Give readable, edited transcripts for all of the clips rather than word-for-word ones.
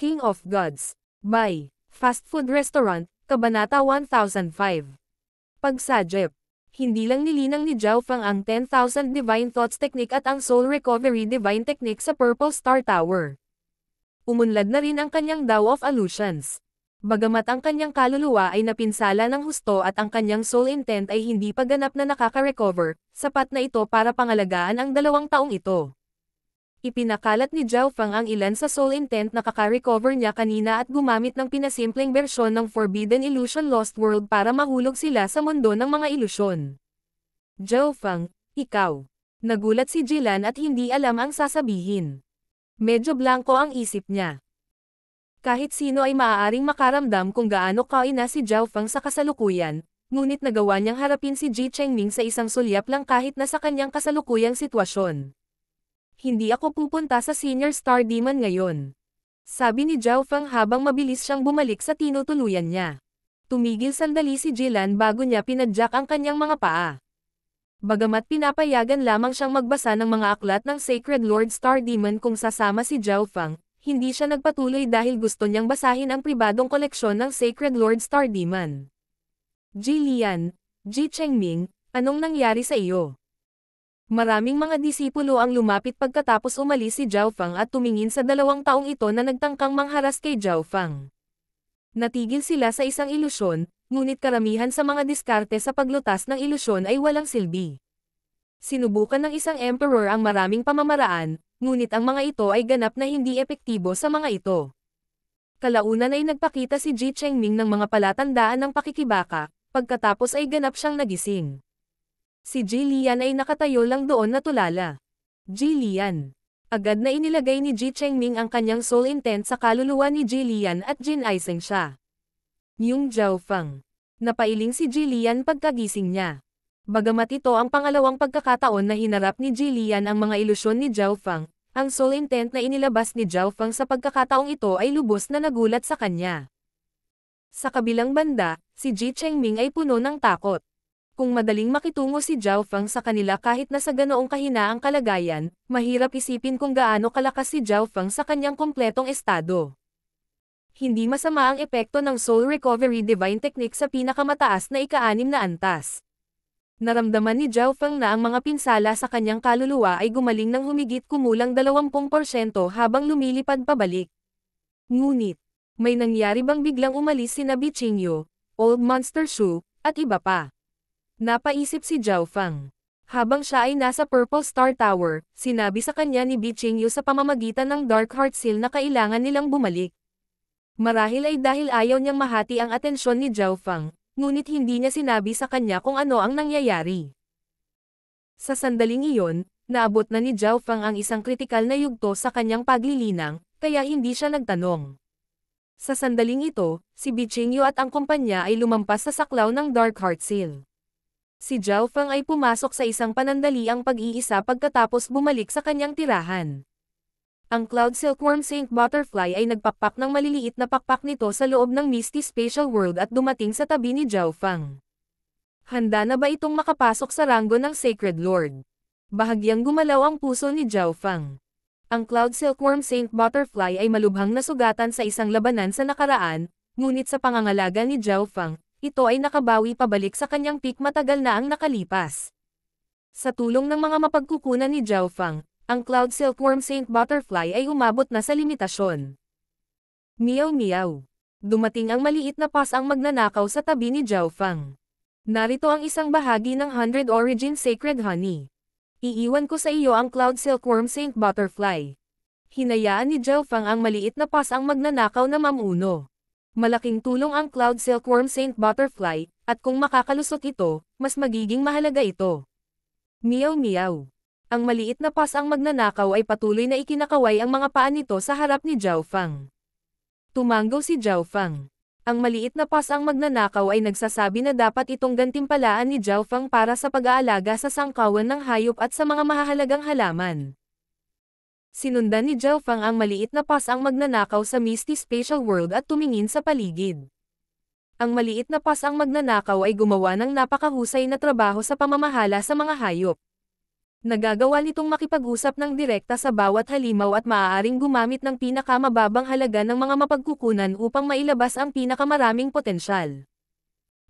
King of Gods. By Fast Food Restaurant, Kabanata 1005. Pagsadjep. Hindi lang nilinang ni Zhao Fang ang 10,000 Divine Thoughts Technique at ang Soul Recovery Divine Technique sa Purple Star Tower. Umunlad na rin ang kanyang Dao of Illusions. Bagamat ang kanyang kaluluwa ay napinsala ng husto at ang kanyang soul intent ay hindi pa ganap na nakaka-recover, sapat na ito para pangalagaan ang 2 taong ito. Ipinakalat ni Zhao Fang ang ilan sa soul intent na kaka-recover niya kanina at gumamit ng pinasimpleng bersyon ng Forbidden Illusion Lost World para mahulog sila sa mundo ng mga ilusyon. Zhao Fang, ikaw. Nagulat si Jilan at hindi alam ang sasabihin. Medyo blanko ang isip niya. Kahit sino ay maaaring makaramdam kung gaano kaina si Zhao Fang sa kasalukuyan, ngunit nagawa niyang harapin si Ji Chengming sa isang sulyap lang kahit na sa kanyang kasalukuyang sitwasyon. Hindi ako pupunta sa Senior Star Demon ngayon. Sabi ni Zhao Fang habang mabilis siyang bumalik sa tinutuluyan niya. Tumigil sandali si Jilan bago niya pinadyak ang kanyang mga paa. Bagamat pinapayagan lamang siyang magbasa ng mga aklat ng Sacred Lord Star Demon kung sasama si Zhao Fang, hindi siya nagpatuloy dahil gusto niyang basahin ang pribadong koleksyon ng Sacred Lord Star Demon. Ji Lian, Ji Chengming, anong nangyari sa iyo? Maraming mga disipulo ang lumapit pagkatapos umalis si Zhao Fang at tumingin sa 2 taong ito na nagtangkang mangharas kay Zhao Fang. Natigil sila sa isang ilusyon, ngunit karamihan sa mga diskarte sa paglutas ng ilusyon ay walang silbi. Sinubukan ng isang emperor ang maraming pamamaraan, ngunit ang mga ito ay ganap na hindi epektibo sa mga ito. Kalaunan ay nagpakita si Ji Chengming ng mga palatandaan ng pakikibaka, pagkatapos ay ganap siyang nagising. Si Ji Lian ay nakatayo lang doon na tulala. Ji Lian. Agad na inilagay ni Ji Chengming ang kanyang soul intent sa kaluluwa ni Ji Lian at jinaiseng siya. Yung Zhao Fang. Napailing si Ji Lian pagkagising niya. Bagamat ito ang pangalawang pagkakataon na hinarap ni Ji Lian ang mga ilusyon ni Zhao Fang, ang soul intent na inilabas ni Zhao Fang sa pagkakataong ito ay lubos na nagulat sa kanya. Sa kabilang banda, si Ji Chengming ay puno ng takot. Kung madaling makitungo si Zhao Fang sa kanila kahit na sa ganoong kahinaang kalagayan, mahirap isipin kung gaano kalakas si Zhao Fang sa kanyang kompletong estado. Hindi masama ang epekto ng Soul Recovery Divine Technique sa pinakamataas na ika-6 na antas. Naramdaman ni Zhao Fang na ang mga pinsala sa kanyang kaluluwa ay gumaling ng humigit kumulang 20% habang lumilipad pabalik. Ngunit, may nangyari bang biglang umalis sina Bi Qingyu, Old Monster Shu, at iba pa? Napaisip si Zhao Fang. Habang siya ay nasa Purple Star Tower, sinabi sa kanya ni Bi Qingyu sa pamamagitan ng Dark Heart Seal na kailangan nilang bumalik. Marahil ay dahil ayaw niyang mahati ang atensyon ni Zhao Fang, ngunit hindi niya sinabi sa kanya kung ano ang nangyayari. Sa sandaling iyon, naabot na ni Zhao Fang ang isang kritikal na yugto sa kanyang paglilinang, kaya hindi siya nagtanong. Sa sandaling ito, si Bi Qingyu at ang kumpanya ay lumampas sa saklaw ng Dark Heart Seal. Si Zhao Fang ay pumasok sa isang panandaliang pag-iisa pagkatapos bumalik sa kanyang tirahan. Ang Cloud Silkworm Saint Butterfly ay nagpakpak ng maliliit na pakpak nito sa loob ng Misty Spatial World at dumating sa tabi ni Zhao Fang. Handa na ba itong makapasok sa ranggo ng Sacred Lord? Bahagyang gumalaw ang puso ni Zhao Fang. Ang Cloud Silkworm Saint Butterfly ay malubhang nasugatan sa isang labanan sa nakaraan, ngunit sa pangangalaga ni Zhao Fang, ito ay nakabawi pabalik sa kanyang peak matagal na ang nakalipas. Sa tulong ng mga mapagkukunan ni Zhao Fang, ang Cloud Silkworm Saint Butterfly ay umabot na sa limitasyon. Meow meow. Dumating ang maliit na pasang magnanakaw sa tabi ni Zhao Fang. Narito ang isang bahagi ng 100 Origin Sacred Honey. Iiwan ko sa iyo ang Cloud Silkworm Saint Butterfly. Hinayaan ni Zhao Fang ang maliit na pasang magnanakaw na mamuno. Malaking tulong ang Cloud Silkworm Saint Butterfly, at kung makakalusot ito, mas magiging mahalaga ito. Meow meow. Ang maliit na pasang magnanakaw ay patuloy na ikinakaway ang mga paa nito sa harap ni Zhao Fang. Tumanggaw si Zhao Fang. Ang maliit na pasang magnanakaw ay nagsasabi na dapat itong gantimpalaan ni Zhao Fang para sa pag-aalaga sa sangkawan ng hayop at sa mga mahahalagang halaman. Sinundan ni Zhao Fang ang maliit na pasang magnanakaw sa Misty Spatial World at tumingin sa paligid. Ang maliit na pasang magnanakaw ay gumawa ng napakahusay na trabaho sa pamamahala sa mga hayop. Nagagawa nitong makipag-usap ng direkta sa bawat halimaw at maaaring gumamit ng pinakamababang halaga ng mga mapagkukunan upang mailabas ang pinakamaraming potensyal.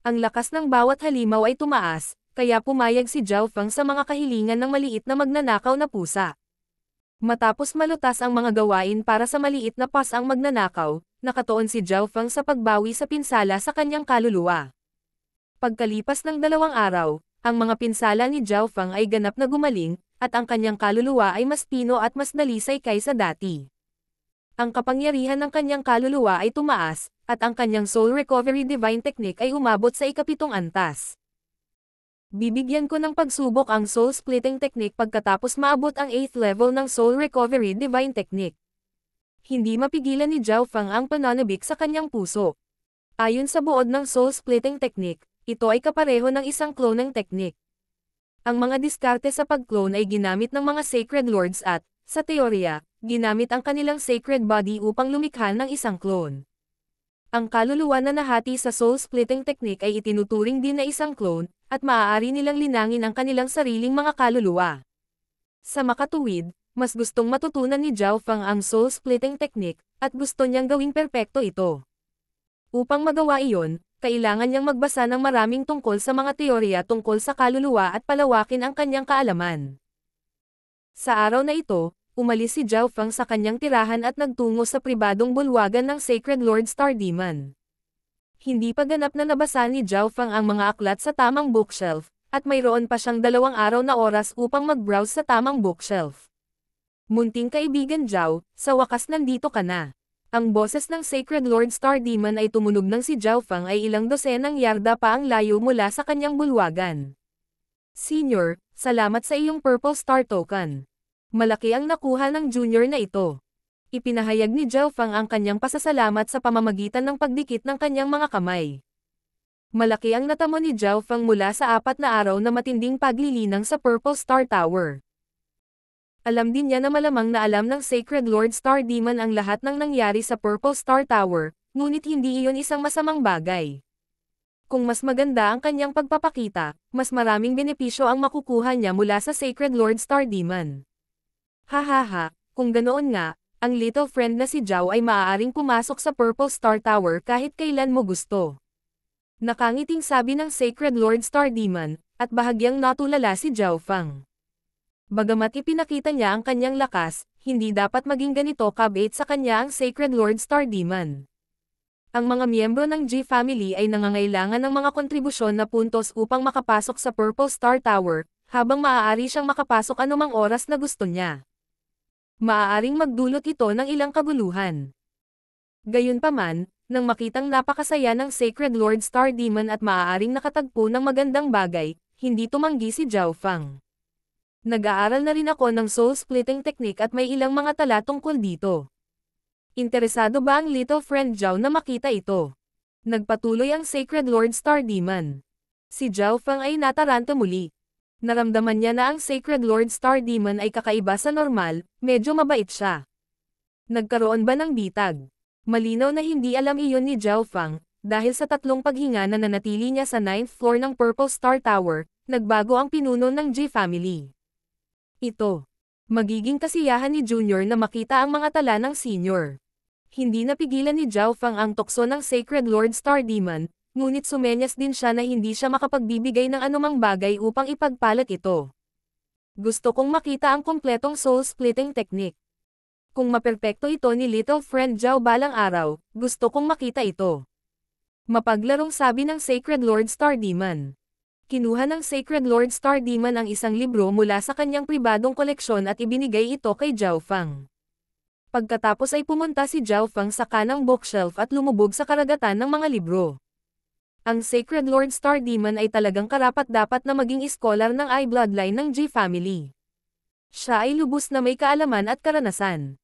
Ang lakas ng bawat halimaw ay tumaas, kaya pumayag si Zhao Feng sa mga kahilingan ng maliit na magnanakaw na pusa. Matapos malutas ang mga gawain para sa maliit na pasang magnanakaw, nakatuon si Zhao Feng sa pagbawi sa pinsala sa kanyang kaluluwa. Pagkalipas ng 2 araw, ang mga pinsala ni Zhao Feng ay ganap na gumaling, at ang kanyang kaluluwa ay mas pino at mas dalisay kaysa dati. Ang kapangyarihan ng kanyang kaluluwa ay tumaas, at ang kanyang Soul Recovery Divine Technique ay umabot sa ika-7 antas. Bibigyan ko ng pagsubok ang Soul Splitting Technique pagkatapos maabot ang 8th level ng Soul Recovery Divine Technique. Hindi mapigilan ni Zhao Feng ang pananabik sa kanyang puso. Ayon sa buod ng Soul Splitting Technique, ito ay kapareho ng isang cloneng technique. Ang mga diskarte sa pag-clone ay ginamit ng mga Sacred Lords at, sa teorya, ginamit ang kanilang Sacred Body upang lumikha ng isang clone. Ang kaluluwa na nahati sa Soul Splitting Technique ay itinuturing din na isang clone, at maaari nilang linangin ang kanilang sariling mga kaluluwa. Sa makatuwid, mas gustong matutunan ni Zhao Feng ang Soul Splitting Technique, at gusto niyang gawing perpekto ito. Upang magawa iyon, kailangan niyang magbasa ng maraming tungkol sa mga teorya tungkol sa kaluluwa at palawakin ang kanyang kaalaman. Sa araw na ito, umalis si Zhao Feng sa kanyang tirahan at nagtungo sa pribadong bulwagan ng Sacred Lord Star Demon. Hindi pa ganap na nabasa ni Zhao Feng ang mga aklat sa tamang bookshelf, at mayroon pa siyang 2 araw na oras upang mag-browse sa tamang bookshelf. Munting kaibigan Zhao, sa wakas nandito ka na. Ang boses ng Sacred Lord Star Demon ay tumunog nang si Zhao Feng ay ilang dosenang yarda pa ang layo mula sa kanyang bulwagan. Senior, salamat sa iyong Purple Star Token. Malaki ang nakuha ng junior na ito. Ipinahayag ni Zhao Feng ang kanyang pasasalamat sa pamamagitan ng pagdikit ng kanyang mga kamay. Malaki ang natamo ni Zhao Feng mula sa 4 na araw na matinding paglilinang sa Purple Star Tower. Alam din niya na malamang na alam ng Sacred Lord Star Demon ang lahat ng nangyari sa Purple Star Tower, ngunit hindi iyon isang masamang bagay. Kung mas maganda ang kanyang pagpapakita, mas maraming benepisyo ang makukuha niya mula sa Sacred Lord Star Demon. Hahaha, kung ganoon nga, ang little friend na si Zhao ay maaaring pumasok sa Purple Star Tower kahit kailan mo gusto. Nakangiting sabi ng Sacred Lord Star Demon, at bahagyang natulala si Zhao Feng. Bagamat ipinakita niya ang kanyang lakas, hindi dapat maging ganito kabait sa kanya ang Sacred Lord Star Demon. Ang mga miyembro ng G Family ay nangangailangan ng mga kontribusyon na puntos upang makapasok sa Purple Star Tower, habang maaari siyang makapasok anumang oras na gusto niya. Maaaring magdulot ito ng ilang kaguluhan. Gayunpaman, nang makitang napakasaya ng Sacred Lord Star Demon at maaaring nakatagpo ng magandang bagay, hindi tumanggi si Zhao Feng. Nag-aaral na rin ako ng Soul Splitting Technique at may ilang mga tala tungkol dito. Interesado ba ang little friend Zhao na makita ito? Nagpatuloy ang Sacred Lord Star Demon. Si Zhao Feng ay nataranta muli. Naramdaman niya na ang Sacred Lord Star Demon ay kakaiba sa normal, medyo mabait siya. Nagkaroon ba ng bitag? Malinaw na hindi alam iyon ni Zhao Feng, dahil sa 3 paghinga na nanatili niya sa 9th floor ng Purple Star Tower, nagbago ang pinuno ng G Family. Ito. Magiging kasiyahan ni Junior na makita ang mga tala ng Senior. Hindi napigilan ni Zhao Feng ang tukso ng Sacred Lord Star Demon, ngunit sumenyas din siya na hindi siya makapagbibigay ng anumang bagay upang ipagpalat ito. Gusto kong makita ang kumpletong Soul Splitting Technique. Kung maperpekto ito ni little friend Zhao balang araw, gusto kong makita ito. Mapaglarong sabi ng Sacred Lord Star Demon. Kinuha ng Sacred Lord Star Demon ang isang libro mula sa kanyang pribadong koleksyon at ibinigay ito kay Zhao Feng. Pagkatapos ay pumunta si Zhao Feng sa kanang bookshelf at lumubog sa karagatan ng mga libro. Ang Sacred Lord Star Demon ay talagang karapat-dapat na maging iskolar ng I bloodline ng G Family. Siya ay lubos na may kaalaman at karanasan.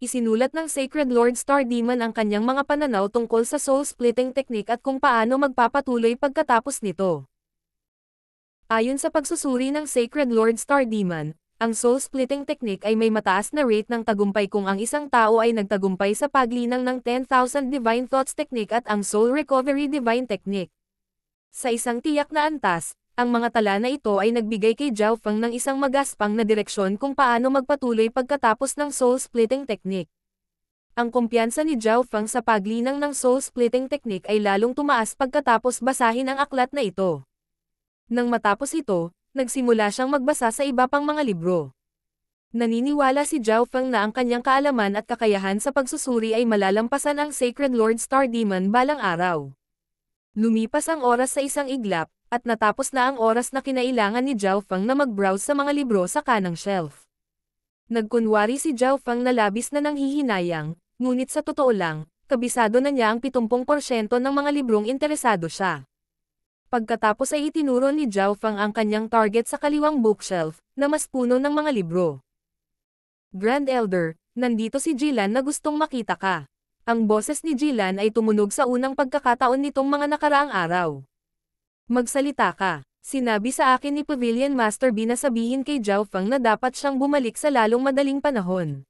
Isinulat ng Sacred Lord Star Demon ang kanyang mga pananaw tungkol sa Soul Splitting Technique at kung paano magpapatuloy pagkatapos nito. Ayon sa pagsusuri ng Sacred Lord Star Demon, ang Soul Splitting Technique ay may mataas na rate ng tagumpay kung ang isang tao ay nagtagumpay sa paglinang ng 10,000 Divine Thoughts Technique at ang Soul Recovery Divine Technique. Sa isang tiyak na antas, Ang mga tala na ito ay nagbigay kay Zhao Feng ng isang magaspang na direksyon kung paano magpatuloy pagkatapos ng soul-splitting technique. Ang kumpiyansa ni Zhao Feng sa paglinang ng soul-splitting technique ay lalong tumaas pagkatapos basahin ang aklat na ito. Nang matapos ito, nagsimula siyang magbasa sa iba pang mga libro. Naniniwala si Zhao Feng na ang kanyang kaalaman at kakayahan sa pagsusuri ay malalampasan ang Sacred Lord Star Demon balang araw. Lumipas ang oras sa isang iglap, at natapos na ang oras na kinailangan ni Zhao Feng na mag-browse sa mga libro sa kanang shelf. Nagkunwari si Zhao Feng na labis na nanghihinayang, ngunit sa totoo lang, kabisado na niya ang 70% ng mga librong interesado siya. Pagkatapos ay itinuro ni Zhao Feng ang kanyang target sa kaliwang bookshelf, na mas puno ng mga libro. Grand Elder, nandito si Jilan na gustong makita ka. Ang boses ni Jilan ay tumunog sa unang pagkakataon nitong mga nakaraang araw. Magsalita ka, sinabi sa akin ni Pavilion Master B na sabihin kay Zhao Feng na dapat siyang bumalik sa lalong madaling panahon.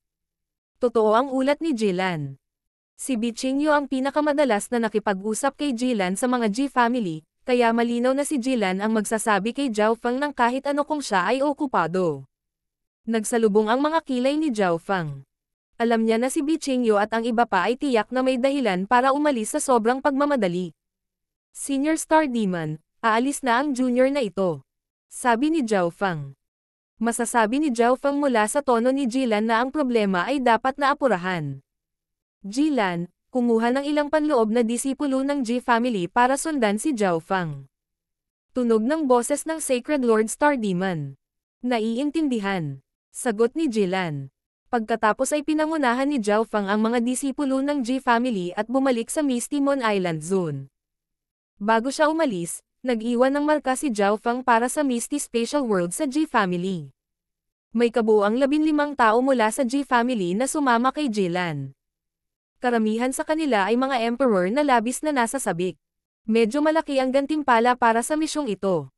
Totoo ang ulat ni Jilan. Si Bi Qingyu ang pinakamadalas na nakipag-usap kay Jilan sa mga Ji family, kaya malinaw na si Jilan ang magsasabi kay Zhao Feng ng kahit ano kung siya ay okupado. Nagsalubong ang mga kilay ni Zhao Feng. Alam niya na si Bi Qingyu at ang iba pa ay tiyak na may dahilan para umalis sa sobrang pagmamadali. Senior Star Demon, aalis na ang junior na ito. Sabi ni Zhao Feng. Masasabi ni Zhao Feng mula sa tono ni Jilan na ang problema ay dapat na apurahan. Jilan, kumuha ng ilang panloob na disipulo ng Ji family para sundan si Zhao Feng. Tunog ng boses ng Sacred Lord Star Demon. Naiintindihan. Sagot ni Jilan. Pagkatapos ay pinangunahan ni Zhao Feng ang mga disipulo ng Ji family at bumalik sa Misty Moon Island Zone. Bago siya umalis, nag-iwan ng marka si Zhao Feng para sa Misty Spatial World sa Ji family. May kabuuang 15 tao mula sa Ji family na sumama kay Jilan. Karamihan sa kanila ay mga emperor na labis na nasa sabik. Medyo malaki ang gantimpala para sa misyong ito.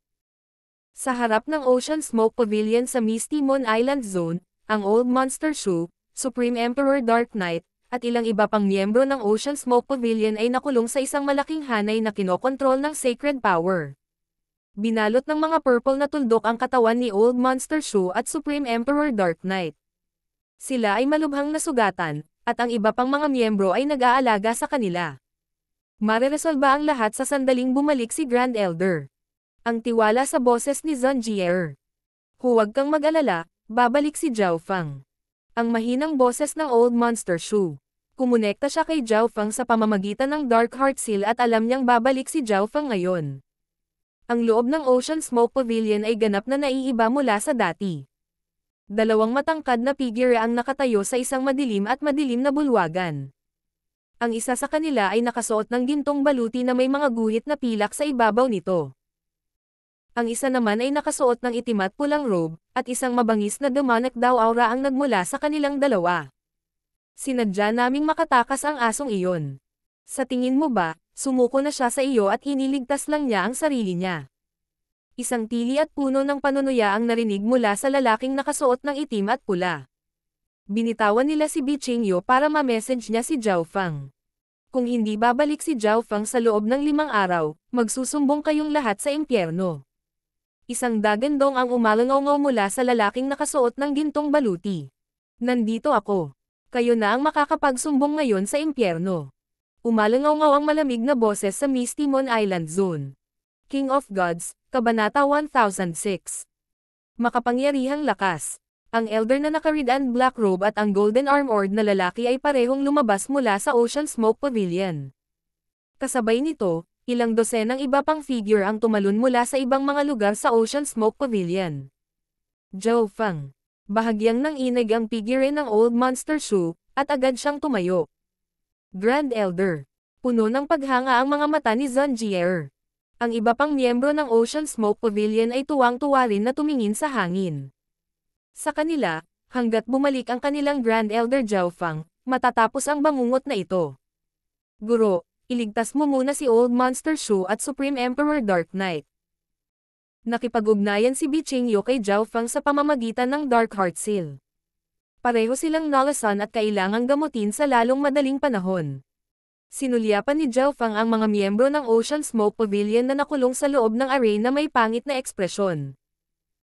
Sa harap ng Ocean Smoke Pavilion sa Misty Moon Island Zone, ang Old Monster Shu, Supreme Emperor Dark Knight, at ilang iba pang miyembro ng Ocean Smoke Pavilion ay nakulong sa isang malaking hanay na kinokontrol ng Sacred Power. Binalot ng mga purple na tuldok ang katawan ni Old Monster Shu at Supreme Emperor Dark Knight. Sila ay malubhang nasugatan, at ang iba pang mga miyembro ay nag-aalaga sa kanila. Mareresolba ang lahat sa sandaling bumalik si Grand Elder. Ang tiwala sa boses ni Zhang Jie. Huwag kang mag-alala, babalik si Zhao Feng. Ang mahinang boses ng Old Monster Shu. Kumonekta siya kay Zhao Feng sa pamamagitan ng Dark Heart Seal at alam niyang babalik si Zhao Feng ngayon. Ang loob ng Ocean Smoke Pavilion ay ganap na naiiba mula sa dati. Dalawang matangkad na figure ang nakatayo sa isang madilim at madilim na bulwagan. Ang isa sa kanila ay nakasuot ng gintong baluti na may mga guhit na pilak sa ibabaw nito. Ang isa naman ay nakasuot ng itim at pulang robe, at isang mabangis na demonic daw aura ang nagmula sa kanilang dalawa. Sinadya naming makatakas ang asong iyon. Sa tingin mo ba, sumuko na siya sa iyo at iniligtas lang niya ang sarili niya? Isang tili at puno ng panunuya ang narinig mula sa lalaking nakasuot ng itim at pula. Binitawan nila si Bi Qingyu para ma-message niya si Zhao Feng. Kung hindi babalik si Zhao Feng sa loob ng 5 araw, magsusumbong kayong lahat sa impyerno. Isang dagandong ang umalangaw mula sa lalaking nakasuot ng gintong baluti. Nandito ako. Kayo na ang makakapagsumbong ngayon sa impyerno. Umalangaw ang malamig na boses sa Misty Moon Island Zone. King of Gods, Kabanata 1006. Makapangyarihang lakas. Ang elder na naka-red and black robe at ang golden armored na lalaki ay parehong lumabas mula sa Ocean Smoke Pavilion. Kasabay nito, ilang dosenang iba pang figure ang tumalon mula sa ibang mga lugar sa Ocean Smoke Pavilion. Zhao Feng. Bahagyang nanginig ang figure ng Old Monster Shu, at agad siyang tumayo. Grand Elder. Puno ng paghanga ang mga mata ni Zhang Jie. Ang iba pang miyembro ng Ocean Smoke Pavilion ay tuwang-tuwa rin na tumingin sa hangin. Sa kanila, hanggat bumalik ang kanilang Grand Elder Zhao Feng, matatapos ang bangungot na ito. Guro, iligtas mo muna si Old Monster Shu at Supreme Emperor Dark Knight. Nakipag-ugnayan si Bi Qingyu kay Zhao Feng sa pamamagitan ng Dark Heart Seal. Pareho silang nalasan at kailangang gamutin sa lalong madaling panahon. Sinulyapan ni Zhao Fang ang mga miyembro ng Ocean Smoke Pavilion na nakulong sa loob ng array na may pangit na ekspresyon.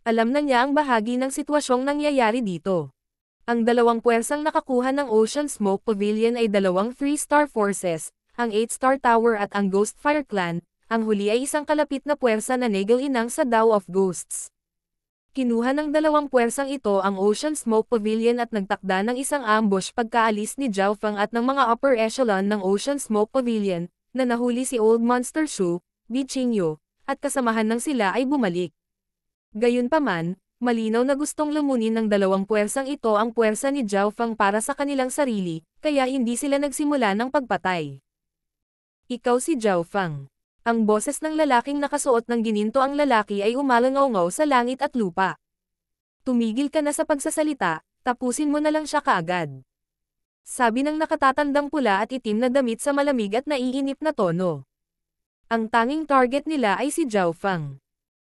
Alam na niya ang bahagi ng sitwasyong nangyayari dito. Ang dalawang puwersang nakakuha ng Ocean Smoke Pavilion ay dalawang 3-star forces, ang 8-star Tower at ang Ghostfire Clan, ang huli ay isang kalapit na puwersa na Nagel Inang sa Dao of Ghosts. Kinuha ng dalawang puwersang ito ang Ocean Smoke Pavilion at nagtakda ng isang ambush pagkaalis ni Zhao Fang at ng mga upper echelon ng Ocean Smoke Pavilion, na nahuli si Old Monster Shu, Bi Qingyu, at kasamahan ng sila ay bumalik. Gayunpaman, malinaw na gustong lumunin ng dalawang puwersang ito ang puwersa ni Zhao Fang para sa kanilang sarili, kaya hindi sila nagsimula ng pagpatay. Ikaw si Zhao Fang. Ang boses ng lalaking nakasuot ng gininto ang lalaki ay umalangaw-ngaw sa langit at lupa. Tumigil ka na sa pagsasalita, tapusin mo na lang siya kaagad. Sabi ng nakatatandang pula at itim na damit sa malamig at naiinip na tono. Ang tanging target nila ay si Zhao Fang.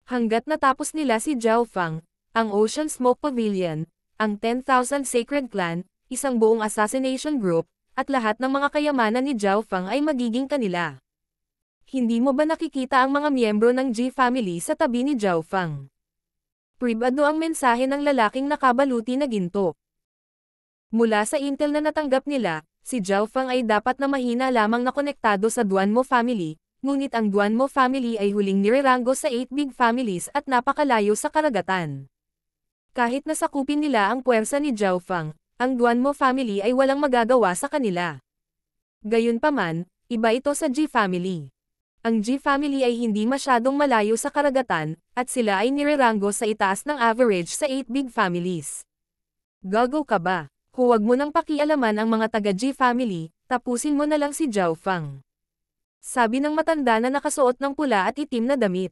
Hanggat natapos nila si Zhao Fang, ang Ocean Smoke Pavilion, ang 10,000 Sacred Clan, isang buong assassination group, at lahat ng mga kayamanan ni Zhao Fang ay magiging kanila. Hindi mo ba nakikita ang mga miyembro ng G family sa tabi ni Zhao Fang? Pribado ang mensahe ng lalaking nakabaluti na ginto. Mula sa intel na natanggap nila, si Zhao Fang ay dapat na mahina lamang na konektado sa Duanmo family, ngunit ang Duanmo family ay huling nireranggo sa 8 big families at napakalayo sa karagatan. Kahit nasakupin nila ang puwersa ni Zhao Fang, ang Duanmo family ay walang magagawa sa kanila. Gayunpaman, iba ito sa G family. Ang G family ay hindi masyadong malayo sa karagatan, at sila ay nireranggo sa itaas ng average sa 8 big families. Gago ka ba? Huwag mo nang pakialaman ang mga taga-G family, tapusin mo na lang si Zhao Fang. Sabi ng matanda na nakasuot ng pula at itim na damit.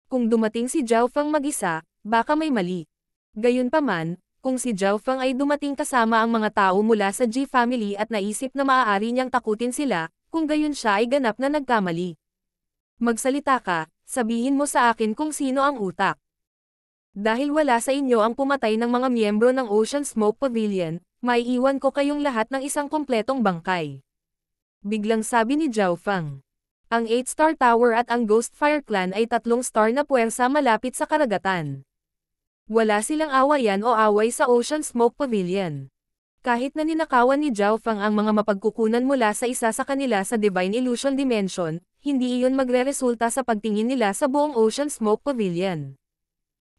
Kung dumating si Zhao Fang mag-isa, baka may mali. Gayunpaman, kung si Zhao Fang ay dumating kasama ang mga tao mula sa G family at naisip na maaari niyang takutin sila, kung gayon siya ay ganap na nagkamali. Magsalita ka, sabihin mo sa akin kung sino ang utak. Dahil wala sa inyo ang pumatay ng mga miyembro ng Ocean Smoke Pavilion, maiiwan ko kayong lahat ng isang kompletong bangkay. Biglang sabi ni Zhao Fang. Ang 8-star Tower at ang Ghostfire Clan ay 3-star na puwersa malapit sa karagatan. Wala silang awayan o away sa Ocean Smoke Pavilion. Kahit na ninakawan ni Zhao Fang ang mga mapagkukunan mula sa isa sa kanila sa Divine Illusion Dimension, hindi iyon magreresulta sa pagtingin nila sa buong Ocean Smoke Pavilion.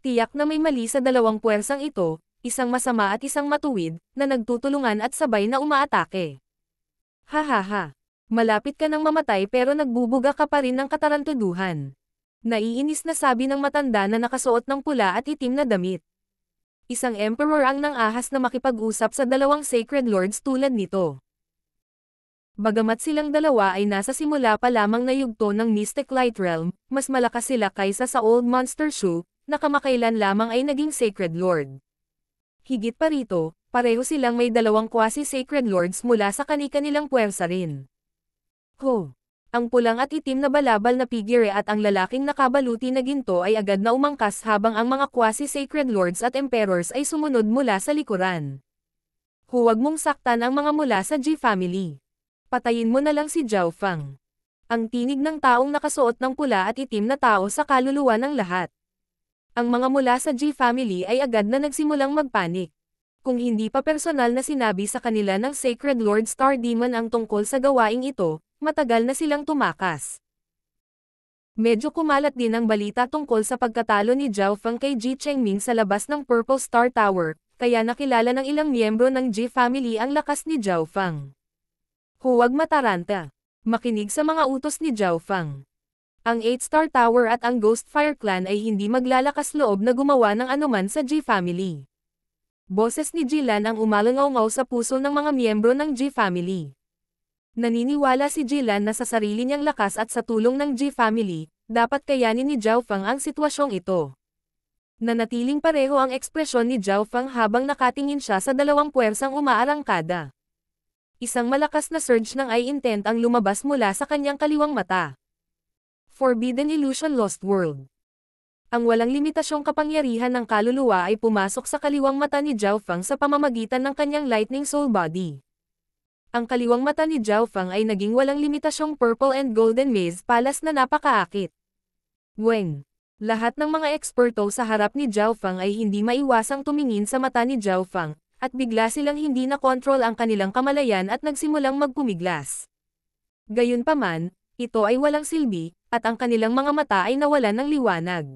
Tiyak na may mali sa dalawang puwersang ito, isang masama at isang matuwid, na nagtutulungan at sabay na umaatake. Hahaha. Malapit ka nang mamatay pero nagbubuga ka pa rin ng katarantaduhan. Naiinis na sabi ng matanda na nakasuot ng pula at itim na damit. Isang emperor ang nang-ahas na makipag-usap sa dalawang sacred lords tulad nito. Bagamat silang dalawa ay nasa simula pa lamang na yugto ng Mystic Light Realm, mas malakas sila kaysa sa Old Monster Shu, na kamakailan lamang ay naging Sacred Lord. Higit pa rito, pareho silang may dalawang quasi-Sacred Lords mula sa kani-kanilang puwersa rin. Ho! Ang pulang at itim na balabal na figure at ang lalaking nakabaluti na ginto ay agad na umangkas habang ang mga quasi-Sacred Lords at Emperors ay sumunod mula sa likuran. Huwag mong saktan ang mga mula sa G family. Patayin mo na lang si Zhao Fang. Ang tinig ng taong nakasuot ng pula at itim na tao sa kaluluwa ng lahat. Ang mga mula sa G family ay agad na nagsimulang magpanik. Kung hindi pa personal na sinabi sa kanila ng Sacred Lord Star Demon ang tungkol sa gawaing ito, matagal na silang tumakas. Medyo kumalat din ang balita tungkol sa pagkatalo ni Zhao Fang kay Ji Chengming sa labas ng Purple Star Tower, kaya nakilala ng ilang miyembro ng Ji family ang lakas ni Zhao Fang. Huwag mataranta. Makinig sa mga utos ni Zhao Fang. Ang 8-star Tower at ang Ghostfire Clan ay hindi maglalakas loob na gumawa ng anuman sa Ji family. Boses ni Jilan ang umalangaw-ngaw sa puso ng mga miyembro ng Ji family. Naniniwala si Jilan na sa sarili niyang lakas at sa tulong ng Ji family, dapat kayanin ni Zhao Fang ang sitwasyong ito. Nanatiling pareho ang ekspresyon ni Zhao Fang habang nakatingin siya sa dalawang puwersang umaarangkada. Isang malakas na surge ng eye intent ang lumabas mula sa kanyang kaliwang mata. Forbidden Illusion Lost World. Ang walang limitasyong kapangyarihan ng kaluluwa ay pumasok sa kaliwang mata ni Zhao Fang sa pamamagitan ng kanyang Lightning Soul Body. Ang kaliwang mata ni Zhao Fang ay naging walang limitasyong purple and golden maze palace na napakaakit. Weng. Lahat ng mga eksperto sa harap ni Zhao Fang ay hindi maiwasang tumingin sa mata ni Zhao Fang, at bigla silang hindi na-control ang kanilang kamalayan at nagsimulang magpumiglas. Gayunpaman, ito ay walang silbi, at ang kanilang mga mata ay nawalan ng liwanag.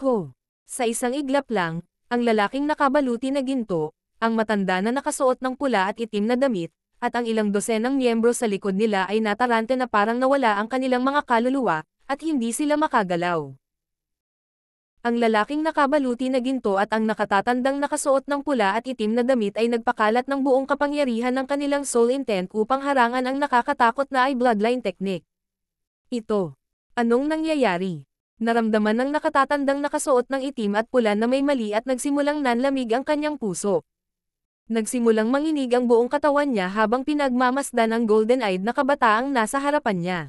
Ho! Sa isang iglap lang, ang lalaking nakabaluti na ginto, ang matanda na nakasuot ng pula at itim na damit, at ang ilang dosenang miyembro sa likod nila ay natarante na parang nawala ang kanilang mga kaluluwa, at hindi sila makagalaw. Ang lalaking nakabaluti na ginto at ang nakatatandang nakasuot ng pula at itim na damit ay nagpakalat ng buong kapangyarihan ng kanilang soul intent upang harangan ang nakakatakot na bloodline technique. Ito. Anong nangyayari? Naramdaman ng nakatatandang nakasuot ng itim at pula na may mali at nagsimulang nanlamig ang kanyang puso. Nagsimulang manginig ang buong katawan niya habang pinagmamasdan ang golden-eyed na kabataang nasa harapan niya.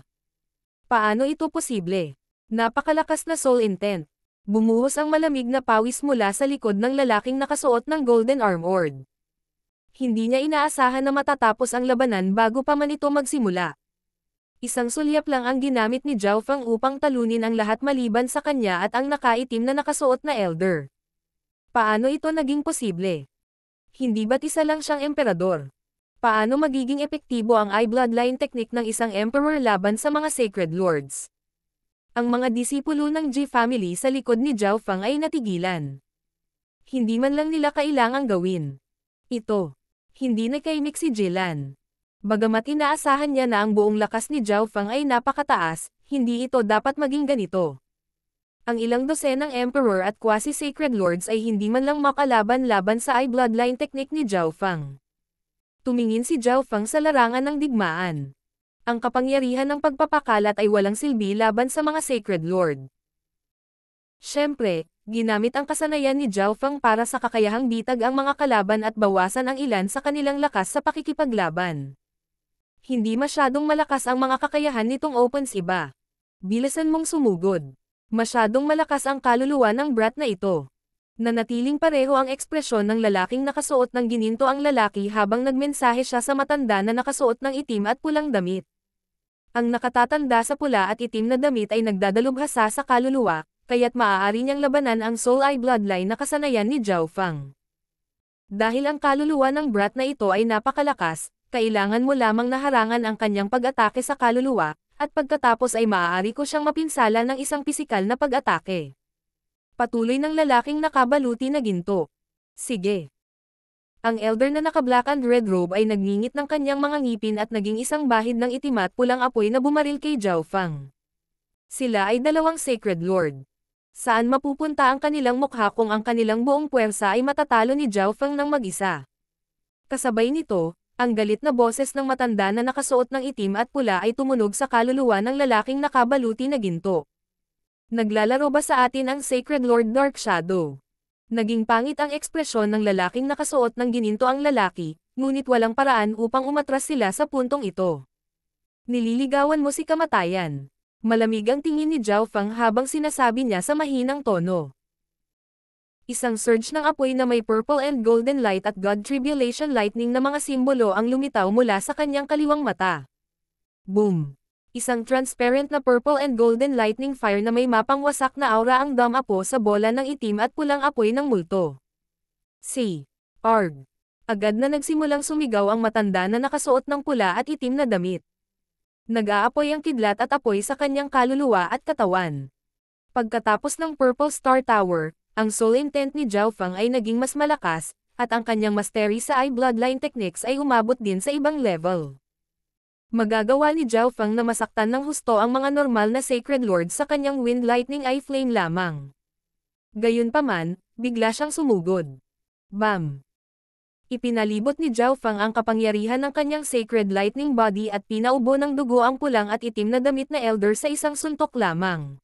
Paano ito posible? Napakalakas na soul intent. Bumuhos ang malamig na pawis mula sa likod ng lalaking nakasuot ng golden armored. Hindi niya inaasahan na matatapos ang labanan bago pa man ito magsimula. Isang sulyap lang ang ginamit ni Zhao Fang upang talunin ang lahat maliban sa kanya at ang nakaitim na nakasuot na elder. Paano ito naging posible? Hindi ba't isa lang siyang emperador? Paano magiging epektibo ang bloodline technique ng isang emperor laban sa mga sacred lords? Ang mga disipulo ng Ji family sa likod ni Zhao Fang ay natigilan. Hindi man lang nila kailangang gawin ito. Hindi nakaimik si Jilan. Bagamat inaasahan niya na ang buong lakas ni Zhao Fang ay napakataas, hindi ito dapat maging ganito. Ang ilang dosenang emperor at quasi-sacred lords ay hindi man lang makalaban-laban sa bloodline technique ni Zhao Fang. Tumingin si Zhao Fang sa larangan ng digmaan. Ang kapangyarihan ng pagpapakalat ay walang silbi laban sa mga sacred lord. Siyempre, ginamit ang kasanayan ni Zhao Fang para sa kakayahang bitag ang mga kalaban at bawasan ang ilan sa kanilang lakas sa pakikipaglaban. Hindi masyadong malakas ang mga kakayahan nitong opens iba. Bilisan mong sumugod. Masyadong malakas ang kaluluwa ng brat na ito. Nanatiling pareho ang ekspresyon ng lalaking nakasuot ng gininto ang lalaki habang nagmensahe siya sa matanda na nakasuot ng itim at pulang damit. Ang nakatatanda sa pula at itim na damit ay nagdadalubhasa sa kaluluwa, kaya't maaari niyang labanan ang soul bloodline na kasanayan ni Zhao Fang. Dahil ang kaluluwa ng brat na ito ay napakalakas, kailangan mo lamang naharangan ang kanyang pag-atake sa kaluluwa, at pagkatapos ay maaari ko siyang mapinsala ng isang pisikal na pag-atake. Patuloy ng lalaking nakabaluti na ginto. Sige. Ang elder na naka-black and red robe ay nagngingit ng kanyang mga ngipin at naging isang bahid ng itim at pulang apoy na bumaril kay Zhao Fang. Sila ay dalawang sacred lord. Saan mapupunta ang kanilang mukha kung ang kanilang buong puwersa ay matatalo ni Zhao Fang ng mag-isa? Kasabay nito, ang galit na boses ng matanda na nakasuot ng itim at pula ay tumunog sa kaluluwa ng lalaking nakabaluti na ginto. Naglalaro ba sa atin ang Sacred Lord Dark Shadow? Naging pangit ang ekspresyon ng lalaking nakasuot ng gininto ang lalaki, ngunit walang paraan upang umatras sila sa puntong ito. Nililigawan mo si kamatayan. Malamig ang tingin ni Zhao Fang habang sinasabi niya sa mahinang tono. Isang surge ng apoy na may purple and golden light at God Tribulation lightning na mga simbolo ang lumitaw mula sa kanyang kaliwang mata. Boom! Isang transparent na purple and golden lightning fire na may mapangwasak na aura ang dumapo sa bola ng itim at pulang apoy ng multo. Arg! Agad na nagsimulang sumigaw ang matanda na nakasuot ng pula at itim na damit. Nag-aapoy ang kidlat at apoy sa kanyang kaluluwa at katawan. Pagkatapos ng Purple Star Tower, ang soul intent ni Zhao Fang ay naging mas malakas, at ang kanyang mastery sa bloodline techniques ay umabot din sa ibang level. Magagawa ni Zhao Fang na masaktan ng husto ang mga normal na sacred lords sa kanyang wind lightning flame lamang. Gayunpaman, bigla siyang sumugod. Bam! Ipinalibot ni Zhao Fang ang kapangyarihan ng kanyang sacred lightning body at pinaubo ng dugo ang pulang at itim na damit na elder sa isang suntok lamang.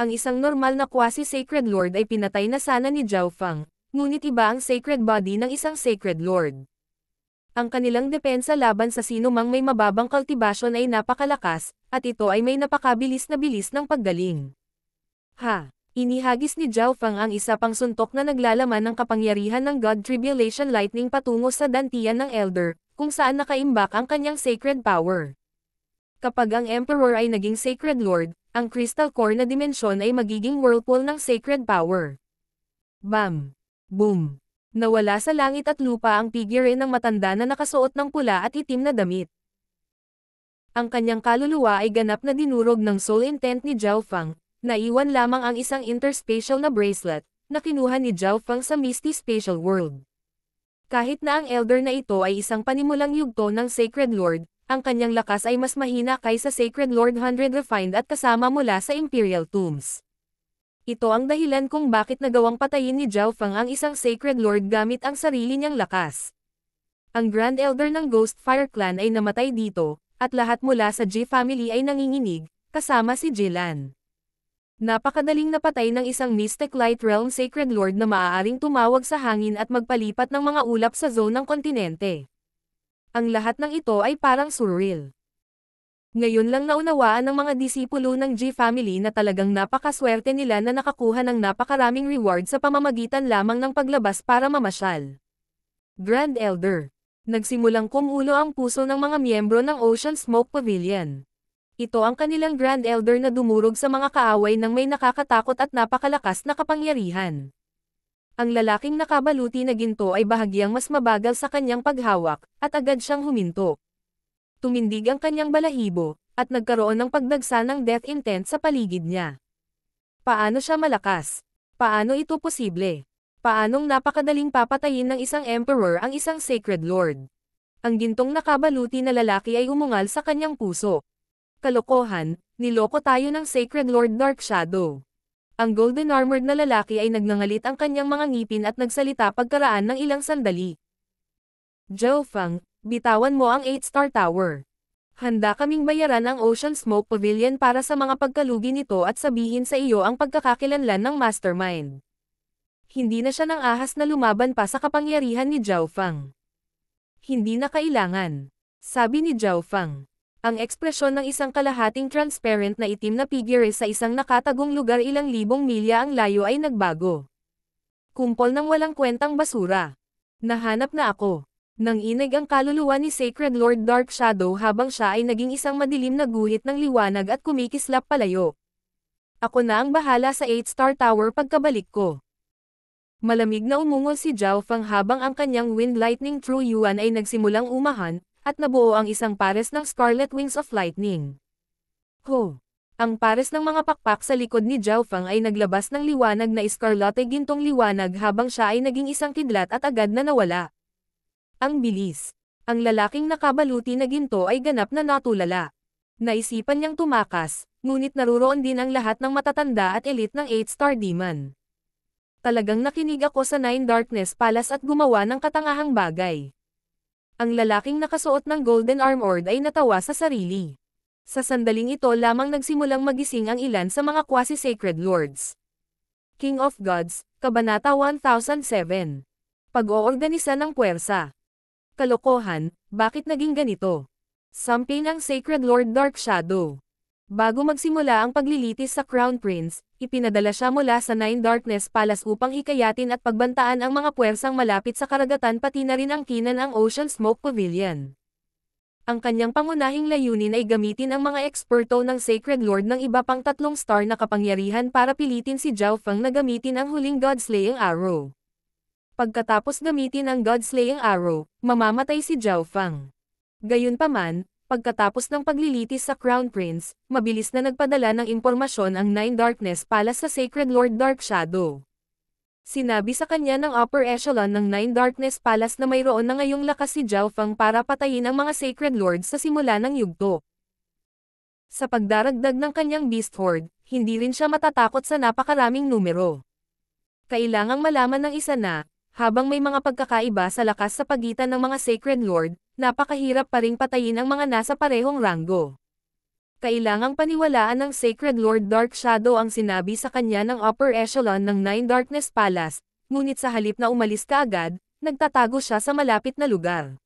Ang isang normal na quasi-sacred lord ay pinatay na sana ni Zhao Fang, ngunit iba ang sacred body ng isang sacred lord. Ang kanilang depensa laban sa sino mang may mababang kultibasyon ay napakalakas, at ito ay may napakabilis na bilis ng paggaling. Inihagis ni Zhao Fang ang isa pang suntok na naglalaman ng kapangyarihan ng God Tribulation Lightning patungo sa dantian ng elder, kung saan nakaimbak ang kanyang sacred power. Kapag ang Emperor ay naging Sacred Lord, ang Crystal Core na dimensyon ay magiging whirlpool ng sacred power. Bam! Boom! Nawala sa langit at lupa ang figure ng matanda na nakasuot ng pula at itim na damit. Ang kanyang kaluluwa ay ganap na dinurog ng soul intent ni Zhao Fang, naiwan lamang ang isang interspatial na bracelet, na kinuha ni Zhao Fang sa Misty Spatial World. Kahit na ang elder na ito ay isang panimulang yugto ng Sacred Lord, ang kanyang lakas ay mas mahina kaysa Sacred Lord 100 refined at kasama mula sa Imperial Tombs. Ito ang dahilan kung bakit nagawang patayin ni Zhao Fang ang isang Sacred Lord gamit ang sarili niyang lakas. Ang Grand Elder ng Ghost Fire Clan ay namatay dito, at lahat mula sa Ji family ay nanginginig, kasama si Jilan. Napakadaling napatay ng isang Mystic Light Realm Sacred Lord na maaaring tumawag sa hangin at magpalipat ng mga ulap sa zone ng kontinente. Ang lahat ng ito ay parang surreal. Ngayon lang naunawaan ng mga disipulo ng Ji family na talagang napakaswerte nila na nakakuha ng napakaraming reward sa pamamagitan lamang ng paglabas para mamasyal. Grand Elder. Nagsimulang kumulo ang puso ng mga miyembro ng Ocean Smoke Pavilion. Ito ang kanilang Grand Elder na dumurog sa mga kaaway ng may nakakatakot at napakalakas na kapangyarihan. Ang lalaking nakabaluti na ginto ay bahagyang mas mabagal sa kanyang paghawak, at agad siyang huminto. Tumindig ang kanyang balahibo, at nagkaroon ng pagdagsa ng death intent sa paligid niya. Paano siya malakas? Paano ito posible? Paanong napakadaling papatayin ng isang emperor ang isang sacred lord? Ang gintong nakabaluti na lalaki ay umungal sa kanyang puso. Kalokohan, niloko tayo ng Sacred Lord Dark Shadow. Ang golden armored na lalaki ay nagngangalit ang kanyang mga ngipin at nagsalita pagkaraan ng ilang sandali. Zhao Fang, bitawan mo ang 8-star tower. Handa kaming bayaran ang Ocean Smoke Pavilion para sa mga pagkalugi nito at sabihin sa iyo ang pagkakakilanlan ng mastermind. Hindi na siya nang ahas na lumaban pa sa kapangyarihan ni Zhao Fang. Hindi na kailangan, sabi ni Zhao Fang. Ang ekspresyon ng isang kalahating transparent na itim na figure sa isang nakatagong lugar ilang libong milya ang layo ay nagbago. Kumpol ng walang kwentang basura. Nahanap na ako. Nang inig ang kaluluwa ni Sacred Lord Dark Shadow habang siya ay naging isang madilim na guhit ng liwanag at kumikislap palayo. Ako na ang bahala sa 8-star tower pagkabalik ko. Malamig na umungol si Zhao Fang habang ang kanyang Wind Lightning True Yuan ay nagsimulang umahan, at nabuo ang isang pares ng Scarlet Wings of Lightning. Ho! Ang pares ng mga pakpak sa likod ni Zhao Fang ay naglabas ng liwanag na iskarlate gintong liwanag habang siya ay naging isang kidlat at agad na nawala. Ang bilis! Ang lalaking nakabaluti na ginto ay ganap na natulala. Naisipan niyang tumakas, ngunit naruroon din ang lahat ng matatanda at elite ng 8-star demon. Talagang nakinig ako sa Nine Darkness Palace at gumawa ng katangahang bagay. Ang lalaking nakasuot ng Golden Armored ay natawa sa sarili. Sa sandaling ito lamang nagsimulang magising ang ilan sa mga quasi-sacred lords. King of Gods, Kabanata 1007. Pag-oorganisa ng puwersa. Kalokohan, bakit naging ganito? Sampin ang Sacred Lord Dark Shadow. Bago magsimula ang paglilitis sa Crown Prince, ipinadala siya mula sa Nine Darkness Palace upang hikayatin at pagbantaan ang mga puwersang malapit sa karagatan pati na rin ang kinan ang Ocean Smoke Pavilion. Ang kanyang pangunahing layunin ay gamitin ang mga eksperto ng Sacred Lord ng iba pang 3-star na kapangyarihan para pilitin si Zhao Fang na gamitin ang huling God-slaying arrow. Pagkatapos gamitin ang God-slaying arrow, mamamatay si Zhao Fang. Gayunpaman, pagkatapos ng paglilitis sa Crown Prince, mabilis na nagpadala ng impormasyon ang Nine Darkness Palace sa Sacred Lord Dark Shadow. Sinabi sa kanya ng upper echelon ng Nine Darkness Palace na mayroon na ngayong lakas si Zhao Fang para patayin ang mga Sacred Lords sa simula ng yugto. Sa pagdaragdag ng kanyang Beast Horde, hindi rin siya matatakot sa napakaraming numero. Kailangang malaman ng isa na, habang may mga pagkakaiba sa lakas sa pagitan ng mga Sacred Lord, napakahirap pa ring patayin ang mga nasa parehong ranggo. Kailangang paniwalaan ng Sacred Lord Dark Shadow ang sinabi sa kanya ng upper echelon ng Nine Darkness Palace, ngunit sa halip na umalis kaagad, nagtatago siya sa malapit na lugar.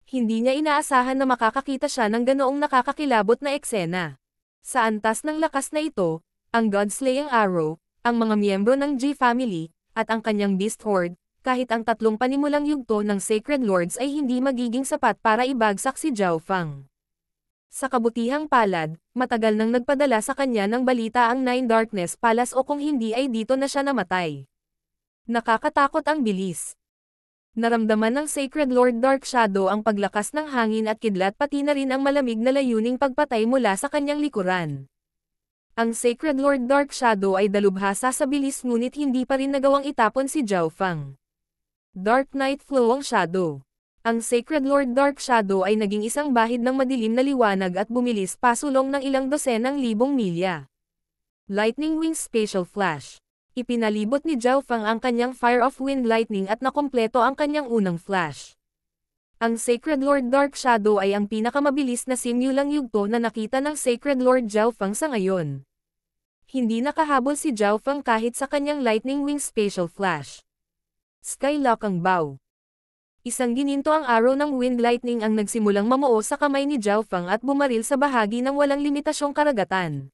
Hindi niya inaasahan na makakakita siya ng ganoong nakakakilabot na eksena. Sa antas ng lakas na ito, ang God-slaying arrow, ang mga miyembro ng Ji family, at ang kanyang Beast Horde, kahit ang tatlong panimulang yugto ng Sacred Lords ay hindi magiging sapat para ibagsak si Zhao Fang. Sa kabutihang palad, matagal nang nagpadala sa kanya ng balita ang Nine Darkness Palace o kung hindi ay dito na siya namatay. Nakakatakot ang bilis. Naramdaman ng Sacred Lord Dark Shadow ang paglakas ng hangin at kidlat pati na rin ang malamig na layuning pagpatay mula sa kanyang likuran. Ang Sacred Lord Dark Shadow ay dalubhasa sa bilis ngunit hindi pa rin nagawang itapon si Zhao Fang. Dark Night Flow ang Shadow. Ang Sacred Lord Dark Shadow ay naging isang bahid ng madilim na liwanag at bumilis pasulong ng ilang dosenang libong milya. Lightning Wings Spatial Flash. Ipinalibot ni Zhao Fang ang kanyang Fire of Wind Lightning at nakompleto ang kanyang unang flash. Ang Sacred Lord Dark Shadow ay ang pinakamabilis na simulang yugto na nakita ng Sacred Lord Zhao Fang sa ngayon. Hindi nakahabol si Zhao Fang kahit sa kanyang Lightning Wing Spatial Flash. Skylock ang Bow. Isang gininto ang arrow ng Wind Lightning ang nagsimulang mamuo sa kamay ni Zhao Fang at bumaril sa bahagi ng walang limitasyong karagatan.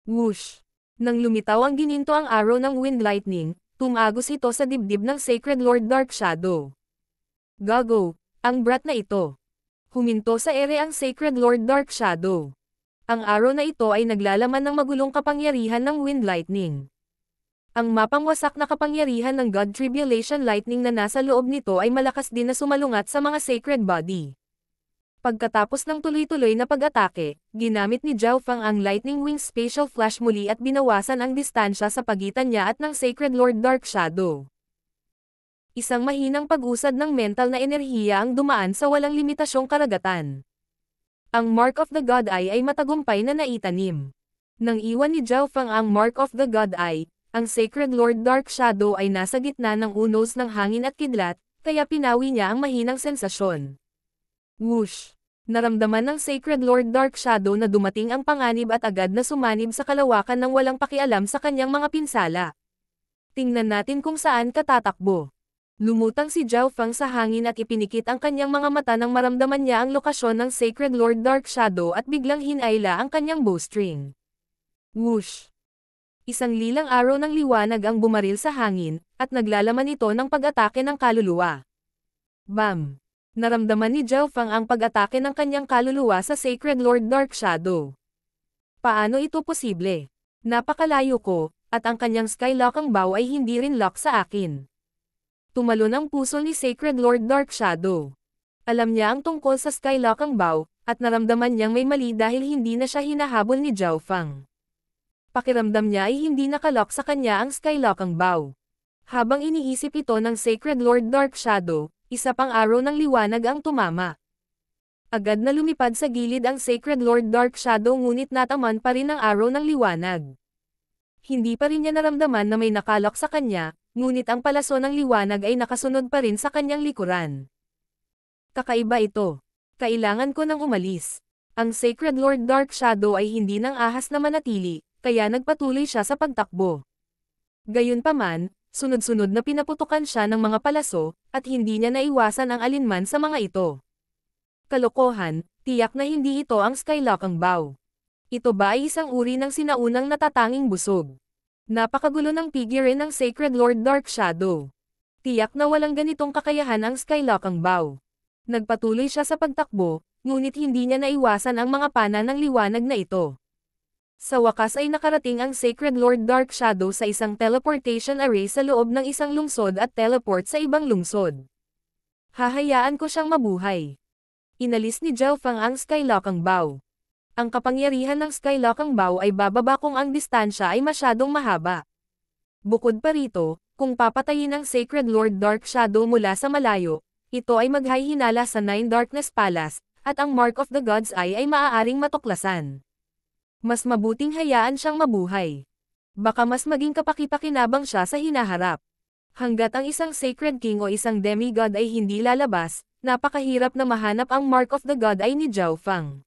Whoosh! Nang lumitaw ang gininto ang arrow ng Wind Lightning, tumagos ito sa dibdib ng Sacred Lord Dark Shadow. Gago, ang brat na ito. Huminto sa ere ang Sacred Lord Dark Shadow. Ang arrow na ito ay naglalaman ng magulong kapangyarihan ng Wind Lightning. Ang mapangwasak na kapangyarihan ng God Tribulation Lightning na nasa loob nito ay malakas din na sumalungat sa mga Sacred Body. Pagkatapos ng tuloy-tuloy na pag-atake, ginamit ni Zhao Fang ang Lightning Wing Spatial Flash muli at binawasan ang distansya sa pagitan niya at ng Sacred Lord Dark Shadow. Isang mahinang pag-usad ng mental na enerhiya ang dumaan sa walang limitasyong karagatan. Ang Mark of the God Eye ay matagumpay na naitanim. Nang iwan ni Zhao Fang ang Mark of the God Eye, ang Sacred Lord Dark Shadow ay nasa gitna ng unos ng hangin at kidlat, kaya pinawi niya ang mahinang sensasyon. Whoosh! Naramdaman ng Sacred Lord Dark Shadow na dumating ang panganib at agad na sumanib sa kalawakan ng walang pakialam sa kanyang mga pinsala. Tingnan natin kung saan ka tatakbo. Lumutang si Zhao Fang sa hangin at ipinikit ang kanyang mga mata nang maramdaman niya ang lokasyon ng Sacred Lord Dark Shadow at biglang hinayla ang kanyang bowstring. Whoosh! Isang lilang arrow ng liwanag ang bumaril sa hangin, at naglalaman ito ng pag-atake ng kaluluwa. Bam! Naramdaman ni Zhao Fang ang pag-atake ng kanyang kaluluwa sa Sacred Lord Dark Shadow. Paano ito posible? Napakalayo ko, at ang kanyang Skylock ang Bow ay hindi rin lock sa akin. Tumalon ang puso ni Sacred Lord Dark Shadow. Alam niya ang tungkol sa Skylock ang Bow, at naramdaman niyang may mali dahil hindi na siya hinahabol ni Zhao Fang. Pakiramdam niya ay hindi nakalock sa kanya ang Skylock ang Bow. Habang iniisip ito ng Sacred Lord Dark Shadow, isa pang arrow ng liwanag ang tumama. Agad na lumipad sa gilid ang Sacred Lord Dark Shadow ngunit nataman pa rin ang arrow ng liwanag. Hindi pa rin niya naramdaman na may nakalok sa kanya, ngunit ang palaso ng liwanag ay nakasunod pa rin sa kanyang likuran. Kakaiba ito. Kailangan ko nang umalis. Ang Sacred Lord Dark Shadow ay hindi nang ahas na manatili, kaya nagpatuloy siya sa pagtakbo. Gayunpaman, sunod-sunod na pinaputukan siya ng mga palaso, at hindi niya naiwasan ang alinman sa mga ito. Kalokohan, tiyak na hindi ito ang Skylock ang Bow. Ito ba ay isang uri ng sinaunang natatanging busog? Napakagulo ng figure ng Sacred Lord Dark Shadow. Tiyak na walang ganitong kakayahan ang Skylock ang Bow. Nagpatuloy siya sa pagtakbo, ngunit hindi niya naiwasan ang mga pana ng liwanag na ito. Sa wakas ay nakarating ang Sacred Lord Dark Shadow sa isang teleportation array sa loob ng isang lungsod at teleport sa ibang lungsod. Hahayaan ko siyang mabuhay. Inalis ni Zhao Fang ang Skylock ang Bow. Ang kapangyarihan ng Skylock ang Bow ay bababa kung ang distansya ay masyadong mahaba. Bukod pa rito, kung papatayin ang Sacred Lord Dark Shadow mula sa malayo, ito ay maghahinala sa Nine Darkness Palace, at ang Mark of the God's Eye ay maaaring matuklasan. Mas mabuting hayaan siyang mabuhay. Baka mas maging kapaki-pakinabang siya sa hinaharap. Hanggat ang isang Sacred King o isang Demigod ay hindi lalabas, napakahirap na mahanap ang Mark of the God Eye ni Zhao Fang.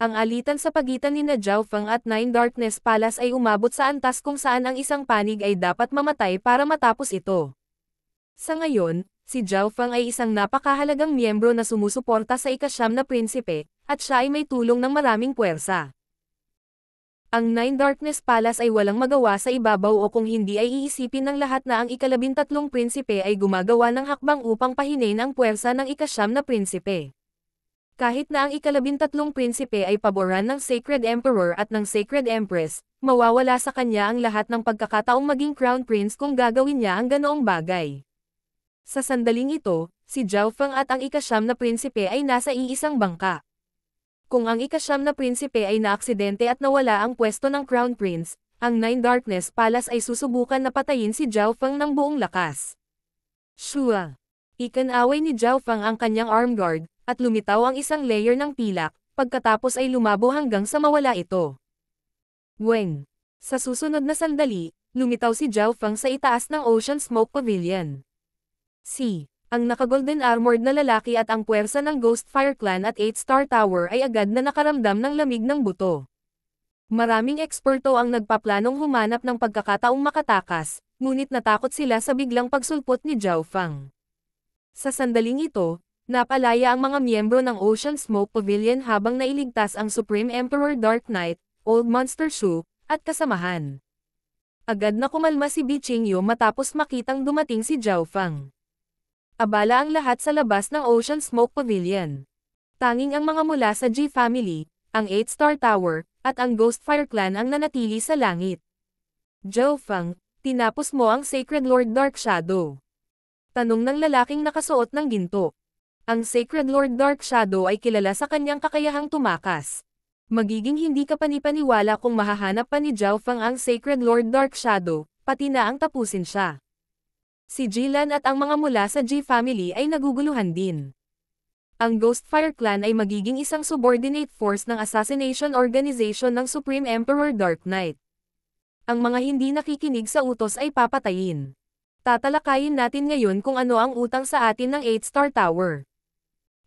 Ang alitan sa pagitan ni Zhao Fang at Nine Darkness Palace ay umabot sa antas kung saan ang isang panig ay dapat mamatay para matapos ito. Sa ngayon, si Zhao Fang ay isang napakahalagang miyembro na sumusuporta sa ika-9 na prinsipe, at siya ay may tulong ng maraming puwersa. Ang Nine Darkness Palace ay walang magawa sa ibabaw o kung hindi ay iisipin ng lahat na ang ika-13 prinsipe ay gumagawa ng hakbang upang pahinain ang puwersa ng ika-9 na prinsipe. Kahit na ang ika-13 prinsipe ay paboran ng Sacred Emperor at ng Sacred Empress, mawawala sa kanya ang lahat ng pagkakataong maging Crown Prince kung gagawin niya ang ganoong bagay. Sa sandaling ito, si Zhao Feng at ang ika-9 na prinsipe ay nasa iisang bangka. Kung ang ika-9 na prinsipe ay naaksidente at nawala ang pwesto ng Crown Prince, ang Nine Darkness Palace ay susubukan na patayin si Zhao Feng ng buong lakas. Shua. Ikanaway ni Zhao Feng ang kanyang arm guard, at lumitaw ang isang layer ng pilak, pagkatapos ay lumabo hanggang sa mawala ito. Weng. Sa susunod na sandali, lumitaw si Zhao Feng sa itaas ng Ocean Smoke Pavilion. Ang naka-golden armored na lalaki at ang puwersa ng Ghost Fire Clan at 8-star tower ay agad na nakaramdam ng lamig ng buto. Maraming eksperto ang nagpaplanong humanap ng pagkakataong makatakas, ngunit natakot sila sa biglang pagsulpot ni Zhao Feng. Sa sandaling ito, napalaya ang mga miyembro ng Ocean Smoke Pavilion habang nailigtas ang Supreme Emperor Dark Knight, Old Monster Shu, at kasamahan. Agad na kumalma si Bi Qingyu matapos makitang dumating si Zhao Feng. Abala ang lahat sa labas ng Ocean Smoke Pavilion. Tanging ang mga mula sa G Family, ang 8-star tower, at ang Ghost Fire Clan ang nanatili sa langit. Zhao Feng, tinapos mo ang Sacred Lord Dark Shadow. Tanong ng lalaking nakasuot ng ginto. Ang Sacred Lord Dark Shadow ay kilala sa kanyang kakayahang tumakas. Magiging hindi ka panipaniwala kung mahahanap pa ni Zhao Feng ang Sacred Lord Dark Shadow, pati na ang tapusin siya. Si Jilan at ang mga mula sa G Family ay naguguluhan din. Ang Ghost Fire Clan ay magiging isang subordinate force ng assassination organization ng Supreme Emperor Dark Knight. Ang mga hindi nakikinig sa utos ay papatayin. Tatalakayin natin ngayon kung ano ang utang sa atin ng 8-star tower.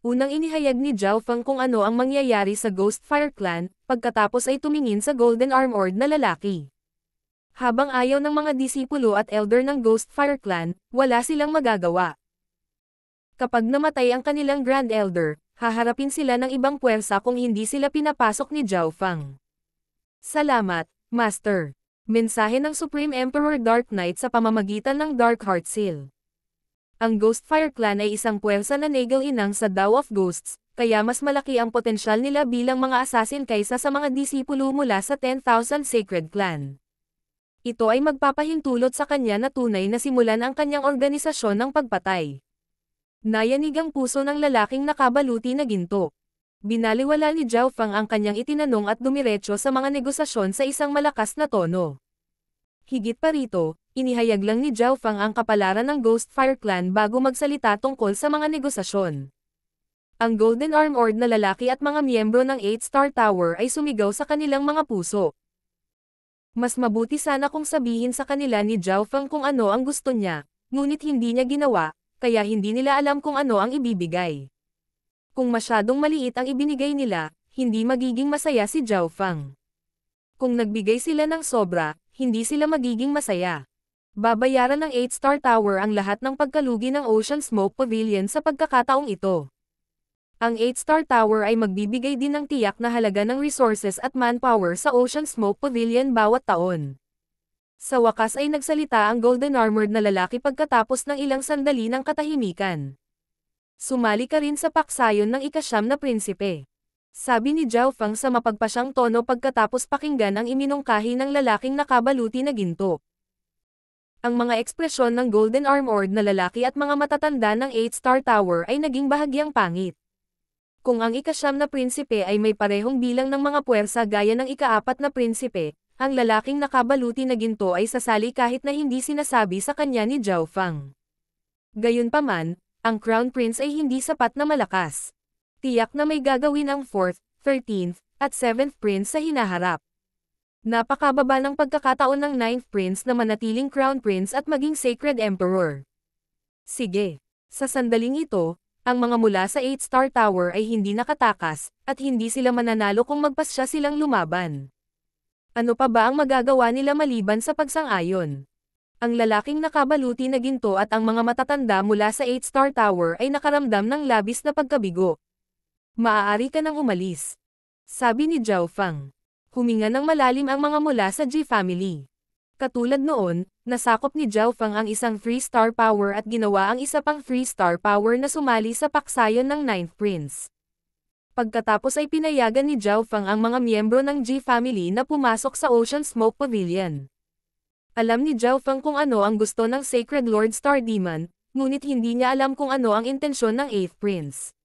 Unang inihayag ni Zhao Feng kung ano ang mangyayari sa Ghost Fire Clan, pagkatapos ay tumingin sa Golden Armored na lalaki. Habang ayaw ng mga disipulo at elder ng Ghost Fire Clan, wala silang magagawa. Kapag namatay ang kanilang Grand Elder, haharapin sila ng ibang puwersa kung hindi sila pinapasok ni Zhao Feng. Salamat, Master. Mensahe ng Supreme Emperor Dark Knight sa pamamagitan ng Dark Heart Seal. Ang Ghost Fire Clan ay isang puwersa na nagal-inang sa Tao of Ghosts, kaya mas malaki ang potensyal nila bilang mga assassin kaysa sa mga disipulo mula sa 10,000 Sacred Clan. Ito ay magpapahintulot sa kanya na tunay na simulan ang kanyang organisasyon ng pagpatay. Nayanig ang puso ng lalaking nakabaluti na ginto. Binaliwala ni Zhao Feng ang kanyang itinanong at dumiretso sa mga negosasyon sa isang malakas na tono. Higit pa rito, inihayag lang ni Zhao Feng ang kapalaran ng Ghost Fire Clan bago magsalita tungkol sa mga negosasyon. Ang Golden Armored na lalaki at mga miyembro ng 8-star tower ay sumigaw sa kanilang mga puso. Mas mabuti sana kung sabihin sa kanila ni Zhao Feng kung ano ang gusto niya, ngunit hindi niya ginawa, kaya hindi nila alam kung ano ang ibibigay. Kung masyadong maliit ang ibinigay nila, hindi magiging masaya si Zhao Feng. Kung nagbigay sila ng sobra, hindi sila magiging masaya. Babayaran ng 8-star tower ang lahat ng pagkalugi ng Ocean Smoke Pavilion sa pagkakataong ito. Ang 8-star tower ay magbibigay din ng tiyak na halaga ng resources at manpower sa Ocean Smoke Pavilion bawat taon. Sa wakas ay nagsalita ang Golden Armored na lalaki pagkatapos ng ilang sandali ng katahimikan. Sumali ka rin sa paksayon ng ika-9 na prinsipe. Sabi ni Zhao Feng sa mapagpasyang tono pagkatapos pakinggan ang iminungkahi ng lalaking nakabaluti na ginto. Ang mga ekspresyon ng Golden Armored na lalaki at mga matatanda ng 8-star tower ay naging bahagyang pangit. Kung ang ika-9 na prinsipe ay may parehong bilang ng mga puwersa gaya ng ika-4 na prinsipe, ang lalaking nakabaluti na ginto ay sasali kahit na hindi sinasabi sa kanya ni Zhao Feng. Gayunpaman, ang Crown Prince ay hindi sapat na malakas. Tiyak na may gagawin ang 4th, 13th, at 7th Prince sa hinaharap. Napakababa ng pagkakataon ng 9th Prince na manatiling Crown Prince at maging Sacred Emperor. Sige. Sa sandaling ito, ang mga mula sa 8-star tower ay hindi nakatakas, at hindi sila mananalo kung magpasya silang lumaban. Ano pa ba ang magagawa nila maliban sa pagsang-ayon? Ang lalaking nakabaluti na ginto at ang mga matatanda mula sa 8-star tower ay nakaramdam ng labis na pagkabigo. Maaari ka nang umalis. Sabi ni Zhao Feng. Huminga ng malalim ang mga mula sa G family. Katulad noon, nasakop ni Zhao Feng ang isang 3-star power at ginawa ang isa pang 3-star power na sumali sa paksayon ng Ninth Prince. Pagkatapos ay pinayagan ni Zhao Feng ang mga miyembro ng G family na pumasok sa Ocean Smoke Pavilion. Alam ni Zhao Feng kung ano ang gusto ng Sacred Lord Star Demon, ngunit hindi niya alam kung ano ang intensyon ng 8th Prince.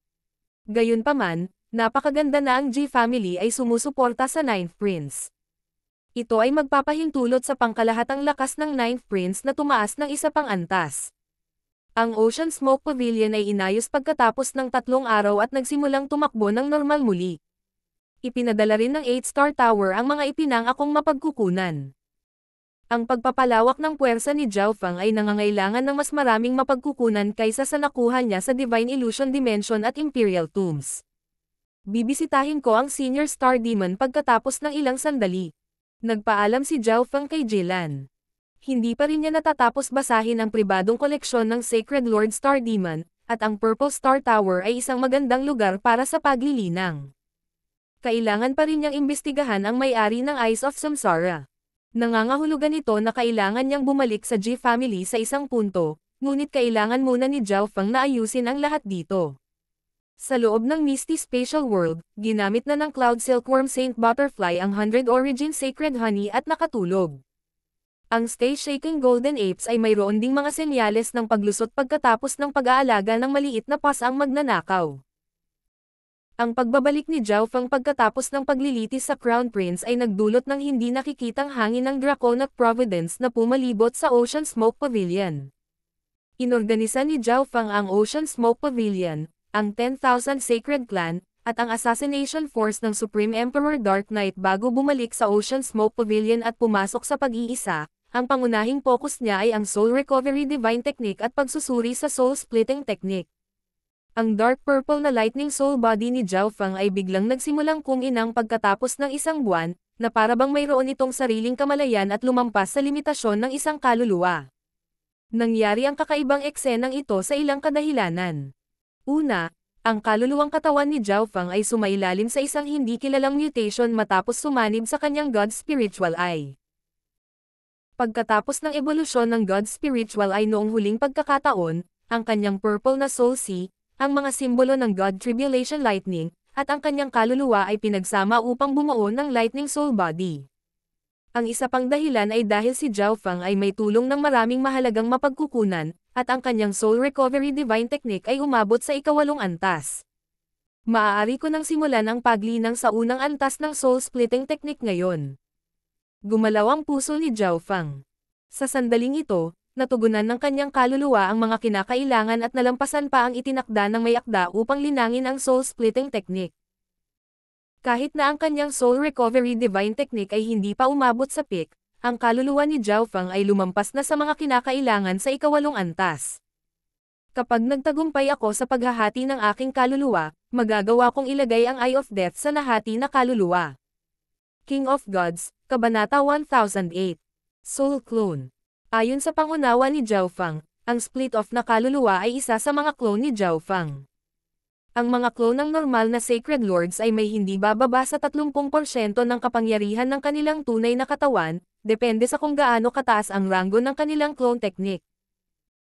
Gayunpaman, napakaganda na ang G family ay sumusuporta sa 9th Prince. Ito ay magpapahintulot sa pangkalahatang lakas ng 9th Prince na tumaas ng isa pang antas. Ang Ocean Smoke Pavilion ay inayos pagkatapos ng 3 araw at nagsimulang tumakbo ng normal muli. Ipinadala rin ng 8-star tower ang mga ipinangakong mapagkukunan. Ang pagpapalawak ng puwersa ni Zhao Feng ay nangangailangan ng mas maraming mapagkukunan kaysa sa nakuha niya sa Divine Illusion Dimension at Imperial Tombs. Bibisitahin ko ang Senior Star Demon pagkatapos ng ilang sandali. Nagpaalam si Zhao Feng kay Jilan. Hindi pa rin niya natatapos basahin ang pribadong koleksyon ng Sacred Lord Star Demon, at ang Purple Star Tower ay isang magandang lugar para sa paglilinang. Kailangan pa rin niyang imbestigahan ang may-ari ng Eyes of Samsara. Nangangahulugan ito na kailangan niyang bumalik sa G family sa isang punto, ngunit kailangan muna ni Zhao Feng na ayusin ang lahat dito. Sa loob ng Misty Spatial World, ginamit na ng Cloud Silkworm Saint Butterfly ang 100 Origin Sacred Honey at nakatulog. Ang Stay Shaking Golden Apes ay mayroon ding mga senyales ng paglusot pagkatapos ng pag-aalaga ng maliit na pasang magnanakaw. Ang pagbabalik ni Zhao Feng pagkatapos ng paglilitis sa Crown Prince ay nagdulot ng hindi nakikitang hangin ng Draconic Providence na pumalibot sa Ocean Smoke Pavilion. Inorganisa ni Zhao Feng ang Ocean Smoke Pavilion, ang 10,000 Sacred Clan, at ang Assassination Force ng Supreme Emperor Dark Knight bago bumalik sa Ocean Smoke Pavilion at pumasok sa pag-iisa. Ang pangunahing focus niya ay ang Soul Recovery Divine Technique at pagsusuri sa Soul Splitting Technique. Ang dark purple na lightning soul body ni Zhao Feng ay biglang nagsimulang kuminang pagkatapos ng isang buwan, na para bang mayroon itong sariling kamalayan at lumampas sa limitasyon ng isang kaluluwa. Nangyari ang kakaibang eksenang ito sa ilang kadahilanan. Una, ang kaluluwang katawan ni Zhao Feng ay sumailalim sa isang hindi kilalang mutation matapos sumanib sa kanyang God's Spiritual Eye. Pagkatapos ng ebolusyon ng God's Spiritual Eye noong huling pagkakataon, ang kanyang purple na soul sea, ang mga simbolo ng God Tribulation Lightning, at ang kanyang kaluluwa ay pinagsama upang bumuo ng Lightning Soul Body. Ang isa pang dahilan ay dahil si Zhao Feng ay may tulong ng maraming mahalagang mapagkukunan, at ang kanyang Soul Recovery Divine Technique ay umabot sa ika-8 antas. Maaari ko nang simulan ang paglinang sa unang antas ng Soul Splitting Technique ngayon. Gumalaw ang puso ni Zhao Feng. Sa sandaling ito, natugunan ng kanyang kaluluwa ang mga kinakailangan at nalampasan pa ang itinakda ng may akda upang linangin ang Soul Splitting Technique. Kahit na ang kanyang Soul Recovery Divine Technique ay hindi pa umabot sa peak, ang kaluluwa ni Zhao Feng ay lumampas na sa mga kinakailangan sa ika-8 antas. Kapag nagtagumpay ako sa paghahati ng aking kaluluwa, magagawa kong ilagay ang Eye of Death sa nahati na kaluluwa. King of Gods, Kabanata 1008. Soul Clone. Ayon sa pangunawa ni Zhao Feng, ang split-off na kaluluwa ay isa sa mga clone ni Zhao Feng. Ang mga clone ng normal na Sacred Lords ay may hindi bababa sa 30% ng kapangyarihan ng kanilang tunay na katawan, depende sa kung gaano kataas ang ranggo ng kanilang clone technique.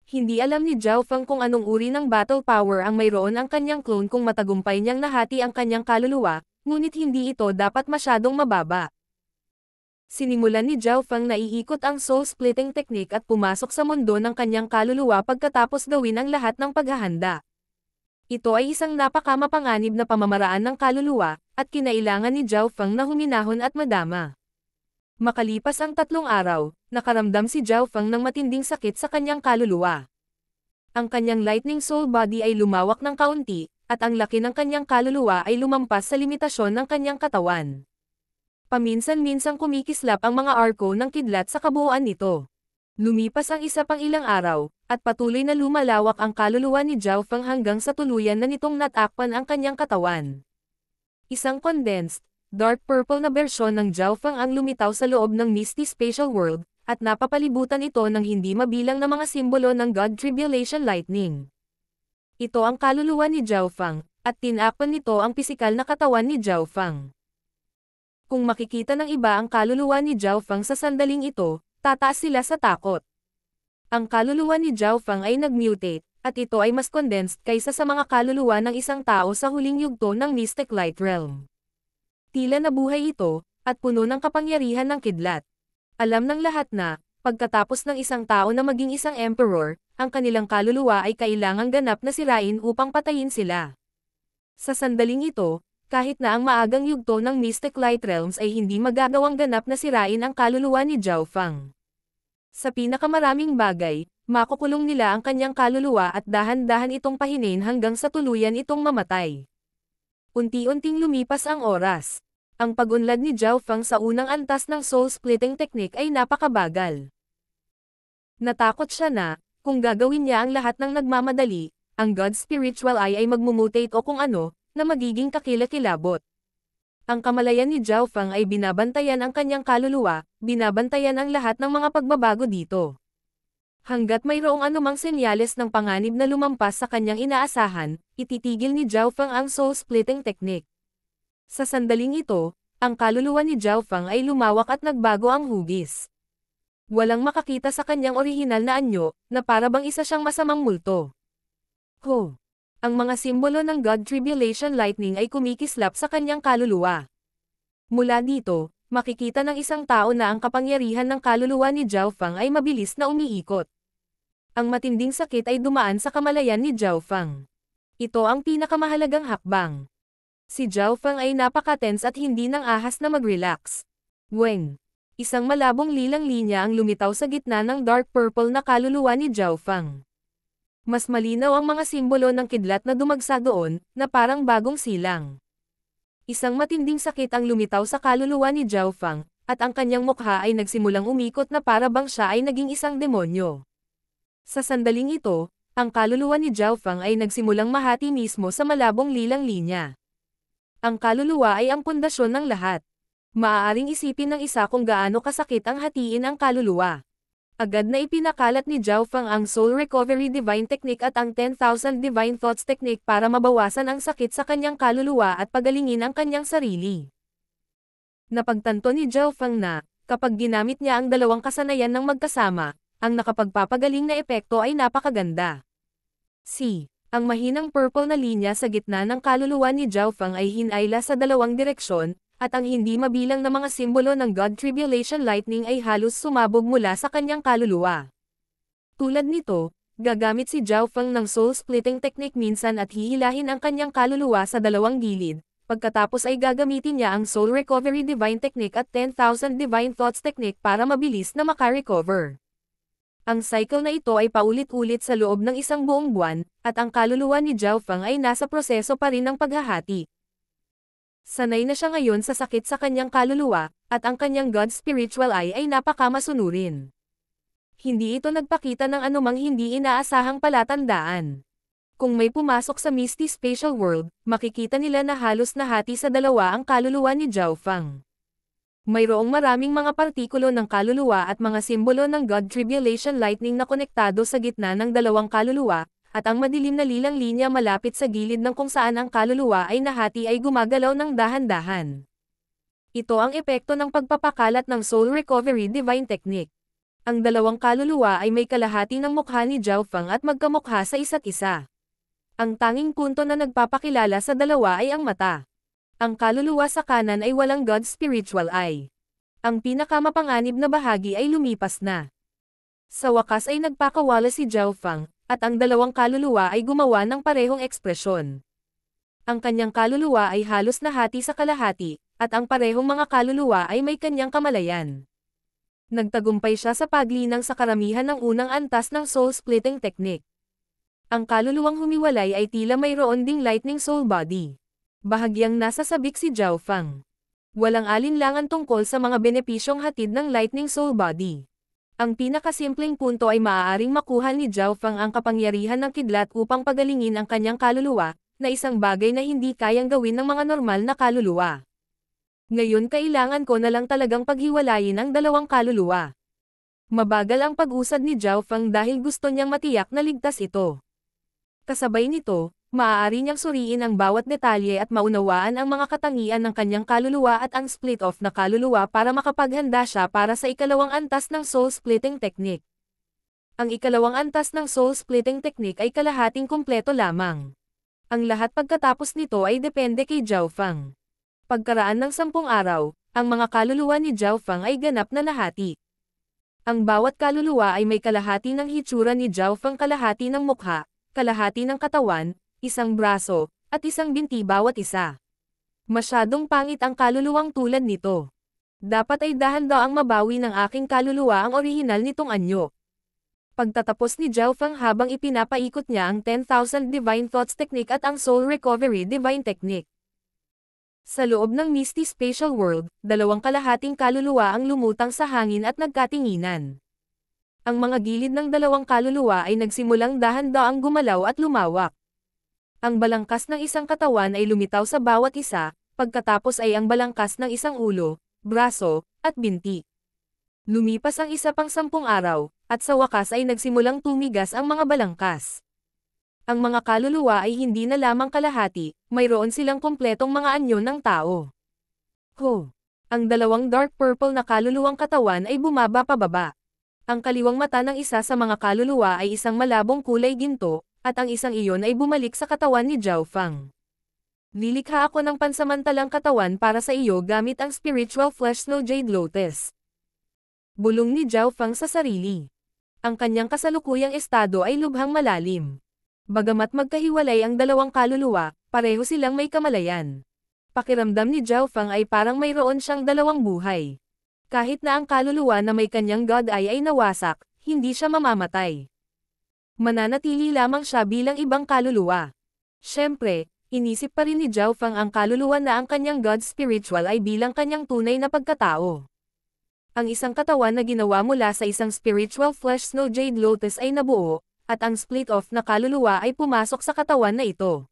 Hindi alam ni Zhao Feng kung anong uri ng battle power ang mayroon ang kanyang clone kung matagumpay niyang nahati ang kanyang kaluluwa, ngunit hindi ito dapat masyadong mababa. Sinimulan ni Zhao Feng na iikot ang Soul Splitting Technique at pumasok sa mundo ng kanyang kaluluwa pagkatapos gawin ang lahat ng paghahanda. Ito ay isang napakamapanganib na pamamaraan ng kaluluwa, at kinailangan ni Zhao Feng na huminahon at madama. Makalipas ang 3 araw, nakaramdam si Zhao Feng ng matinding sakit sa kanyang kaluluwa. Ang kanyang Lightning Soul Body ay lumawak ng kaunti, at ang laki ng kanyang kaluluwa ay lumampas sa limitasyon ng kanyang katawan. Paminsan-minsang kumikislap ang mga arko ng kidlat sa kabuuan nito. Lumipas ang isa pang ilang araw, at patuloy na lumalawak ang kaluluwa ni Zhao Feng hanggang sa tuluyan na nitong natakpan ang kanyang katawan. Isang condensed, dark purple na bersyon ng Zhao Feng ang lumitaw sa loob ng Misty Spatial World, at napapalibutan ito ng hindi mabilang na mga simbolo ng God Tribulation Lightning. Ito ang kaluluwa ni Zhao Feng, at tinakpan nito ang pisikal na katawan ni Zhao Feng. Kung makikita ng iba ang kaluluwa ni Zhao Feng sa sandaling ito, tataas sila sa takot. Ang kaluluwa ni Zhao Feng ay nag-mutate, at ito ay mas condensed kaysa sa mga kaluluwa ng isang tao sa huling yugto ng Mystic Light Realm. Tila nabuhay ito, at puno ng kapangyarihan ng kidlat. Alam ng lahat na, pagkatapos ng isang tao na maging isang emperor, ang kanilang kaluluwa ay kailangang ganap na sirain upang patayin sila. Sa sandaling ito, kahit na ang maagang yugto ng Mystic Light Realms ay hindi magagawang ganap na sirain ang kaluluwa ni Zhao Feng. Sa pinakamaraming bagay, makukulong nila ang kanyang kaluluwa at dahan-dahan itong pahinin hanggang sa tuluyan itong mamatay. Unti-unting lumipas ang oras. Ang pag-unlad ni Zhao Feng sa unang antas ng soul-splitting technique ay napakabagal. Natakot siya na, kung gagawin niya ang lahat ng nagmamadali, ang God's Spiritual Eye ay magmumutate o kung ano, na magiging kakilakilabot. Ang kamalayan ni Zhao Feng ay binabantayan ang kanyang kaluluwa, binabantayan ang lahat ng mga pagbabago dito. Hanggat mayroong anumang senyales ng panganib na lumampas sa kanyang inaasahan, ititigil ni Zhao Feng ang soul-splitting technique. Sa sandaling ito, ang kaluluwa ni Zhao Feng ay lumawak at nagbago ang hugis. Walang makakita sa kanyang orihinal na anyo, na para bang isa siyang masamang multo. Ho! Ang mga simbolo ng God Tribulation Lightning ay kumikislap sa kanyang kaluluwa. Mula dito, makikita ng isang tao na ang kapangyarihan ng kaluluwa ni Zhao Feng ay mabilis na umiikot. Ang matinding sakit ay dumaan sa kamalayan ni Zhao Feng. Ito ang pinakamahalagang hakbang. Si Zhao Feng ay napaka-tense at hindi nang ahas na mag-relax. Weng! Isang malabong lilang linya ang lumitaw sa gitna ng dark purple na kaluluwa ni Zhao Feng. Mas malinaw ang mga simbolo ng kidlat na dumagsa doon, na parang bagong silang. Isang matinding sakit ang lumitaw sa kaluluwa ni Zhao Feng, at ang kanyang mukha ay nagsimulang umikot na para bang siya ay naging isang demonyo. Sa sandaling ito, ang kaluluwa ni Zhao Feng ay nagsimulang mahati mismo sa malabong lilang linya. Ang kaluluwa ay ang pundasyon ng lahat. Maaaring isipin ng isa kung gaano kasakit ang hatiin ang kaluluwa. Agad na ipinakalat ni Zhao Feng ang Soul Recovery Divine Technique at ang 10,000 Divine Thoughts Technique para mabawasan ang sakit sa kanyang kaluluwa at pagalingin ang kanyang sarili. Napagtanto ni Zhao Feng na, kapag ginamit niya ang dalawang kasanayan ng magkasama, ang nakapagpapagaling na epekto ay napakaganda. Ang mahinang purple na linya sa gitna ng kaluluwa ni Zhao Feng ay hinayla sa dalawang direksyon, at ang hindi mabilang na mga simbolo ng God Tribulation Lightning ay halos sumabog mula sa kanyang kaluluwa. Tulad nito, gagamit si Zhao Feng ng soul-splitting technique minsan at hihilahin ang kanyang kaluluwa sa dalawang gilid, pagkatapos ay gagamitin niya ang Soul Recovery Divine Technique at 10,000 Divine Thoughts Technique para mabilis na makarecover. Ang cycle na ito ay paulit-ulit sa loob ng isang buong buwan, at ang kaluluwa ni Zhao Feng ay nasa proseso pa rin ng paghahati. Sanay na siya ngayon sa sakit sa kanyang kaluluwa, at ang kanyang God Spiritual Eye ay napakamasunurin. Hindi ito nagpakita ng anumang hindi inaasahang palatandaan. Kung may pumasok sa Misty Spatial World, makikita nila na halos nahati sa dalawa ang kaluluwa ni Zhao Feng. Mayroong maraming mga partikulo ng kaluluwa at mga simbolo ng God Tribulation Lightning na konektado sa gitna ng dalawang kaluluwa, at ang madilim na lilang linya malapit sa gilid ng kung saan ang kaluluwa ay nahati ay gumagalaw ng dahan-dahan. Ito ang epekto ng pagpapakalat ng Soul Recovery Divine Technique. Ang dalawang kaluluwa ay may kalahati ng mukha ni Zhao Feng at magkamukha sa isa't isa. Ang tanging punto na nagpapakilala sa dalawa ay ang mata. Ang kaluluwa sa kanan ay walang God Spiritual Eye. Ang pinakamapanganib na bahagi ay lumipas na. Sa wakas ay nagpakawala si Zhao Feng, at ang dalawang kaluluwa ay gumawa ng parehong ekspresyon. Ang kanyang kaluluwa ay halos nahati sa kalahati, at ang parehong mga kaluluwa ay may kanyang kamalayan. Nagtagumpay siya sa paglinang sa karamihan ng unang antas ng soul-splitting technique. Ang kaluluwang humiwalay ay tila mayroon ding lightning soul body. Bahagyang nasa sabik si Zhao Feng. Walang alinlangan tungkol sa mga benepisyong hatid ng lightning soul body. Ang pinakasimpleng punto ay maaaring makuha ni Zhao Feng ang kapangyarihan ng kidlat upang pagalingin ang kanyang kaluluwa, na isang bagay na hindi kayang gawin ng mga normal na kaluluwa. Ngayon kailangan ko na lang talagang paghiwalayin ang dalawang kaluluwa. Mabagal ang pag-usad ni Zhao Feng dahil gusto niyang matiyak na ligtas ito. Kasabay nito, Maaari niyang suriin ang bawat detalye at maunawaan ang mga katangian ng kanyang kaluluwa at ang split-off na kaluluwa para makapaghanda siya para sa ikalawang antas ng soul-splitting technique. Ang ikalawang antas ng soul-splitting technique ay kalahating kumpleto lamang. Ang lahat pagkatapos nito ay depende kay Jiao Feng. Pagkaraan ng 10 araw, ang mga kaluluwa ni Jiao Feng ay ganap na lahati. Ang bawat kaluluwa ay may kalahati ng hitsura ni Jiao Feng, kalahati ng mukha, kalahati ng katawan, isang braso, at isang binti bawat isa. Masyadong pangit ang kaluluwang tulad nito. Dapat ay dahan-daang mabawi ng aking kaluluwa ang orihinal nitong anyo. Pagtatapos ni Jiao Feng habang ipinapaikot niya ang 10,000 Divine Thoughts Technique at ang Soul Recovery Divine Technique. Sa loob ng Misty Spatial World, dalawang kalahating kaluluwa ang lumutang sa hangin at nagkatinginan. Ang mga gilid ng dalawang kaluluwa ay nagsimulang dahan-daang gumalaw at lumawak. Ang balangkas ng isang katawan ay lumitaw sa bawat isa, pagkatapos ay ang balangkas ng isang ulo, braso, at binti. Lumipas ang isa pang 10 araw, at sa wakas ay nagsimulang tumigas ang mga balangkas. Ang mga kaluluwa ay hindi na lamang kalahati, mayroon silang kumpletong mga anyo ng tao. Ang dalawang dark purple na kaluluwang katawan ay bumaba pababa. Ang kaliwang mata ng isa sa mga kaluluwa ay isang malabong kulay ginto, at ang isang iyon ay bumalik sa katawan ni Jiao Feng. Lilikha ako ng pansamantalang katawan para sa iyo gamit ang spiritual flesh snow jade lotus. Bulong ni Jiao Feng sa sarili. Ang kanyang kasalukuyang estado ay lubhang malalim. Bagamat magkahiwalay ang dalawang kaluluwa, pareho silang may kamalayan. Pakiramdam ni Jiao Feng ay parang mayroon siyang dalawang buhay. Kahit na ang kaluluwa na may kanyang God Eye ay nawasak, hindi siya mamamatay. Mananatili lamang siya bilang ibang kaluluwa. Siyempre, inisip pa rin ni Jiao Feng ang kaluluwa na ang kanyang God Spiritual ay bilang kanyang tunay na pagkatao. Ang isang katawan na ginawa mula sa isang spiritual flesh snow jade lotus ay nabuo, at ang split-off na kaluluwa ay pumasok sa katawan na ito.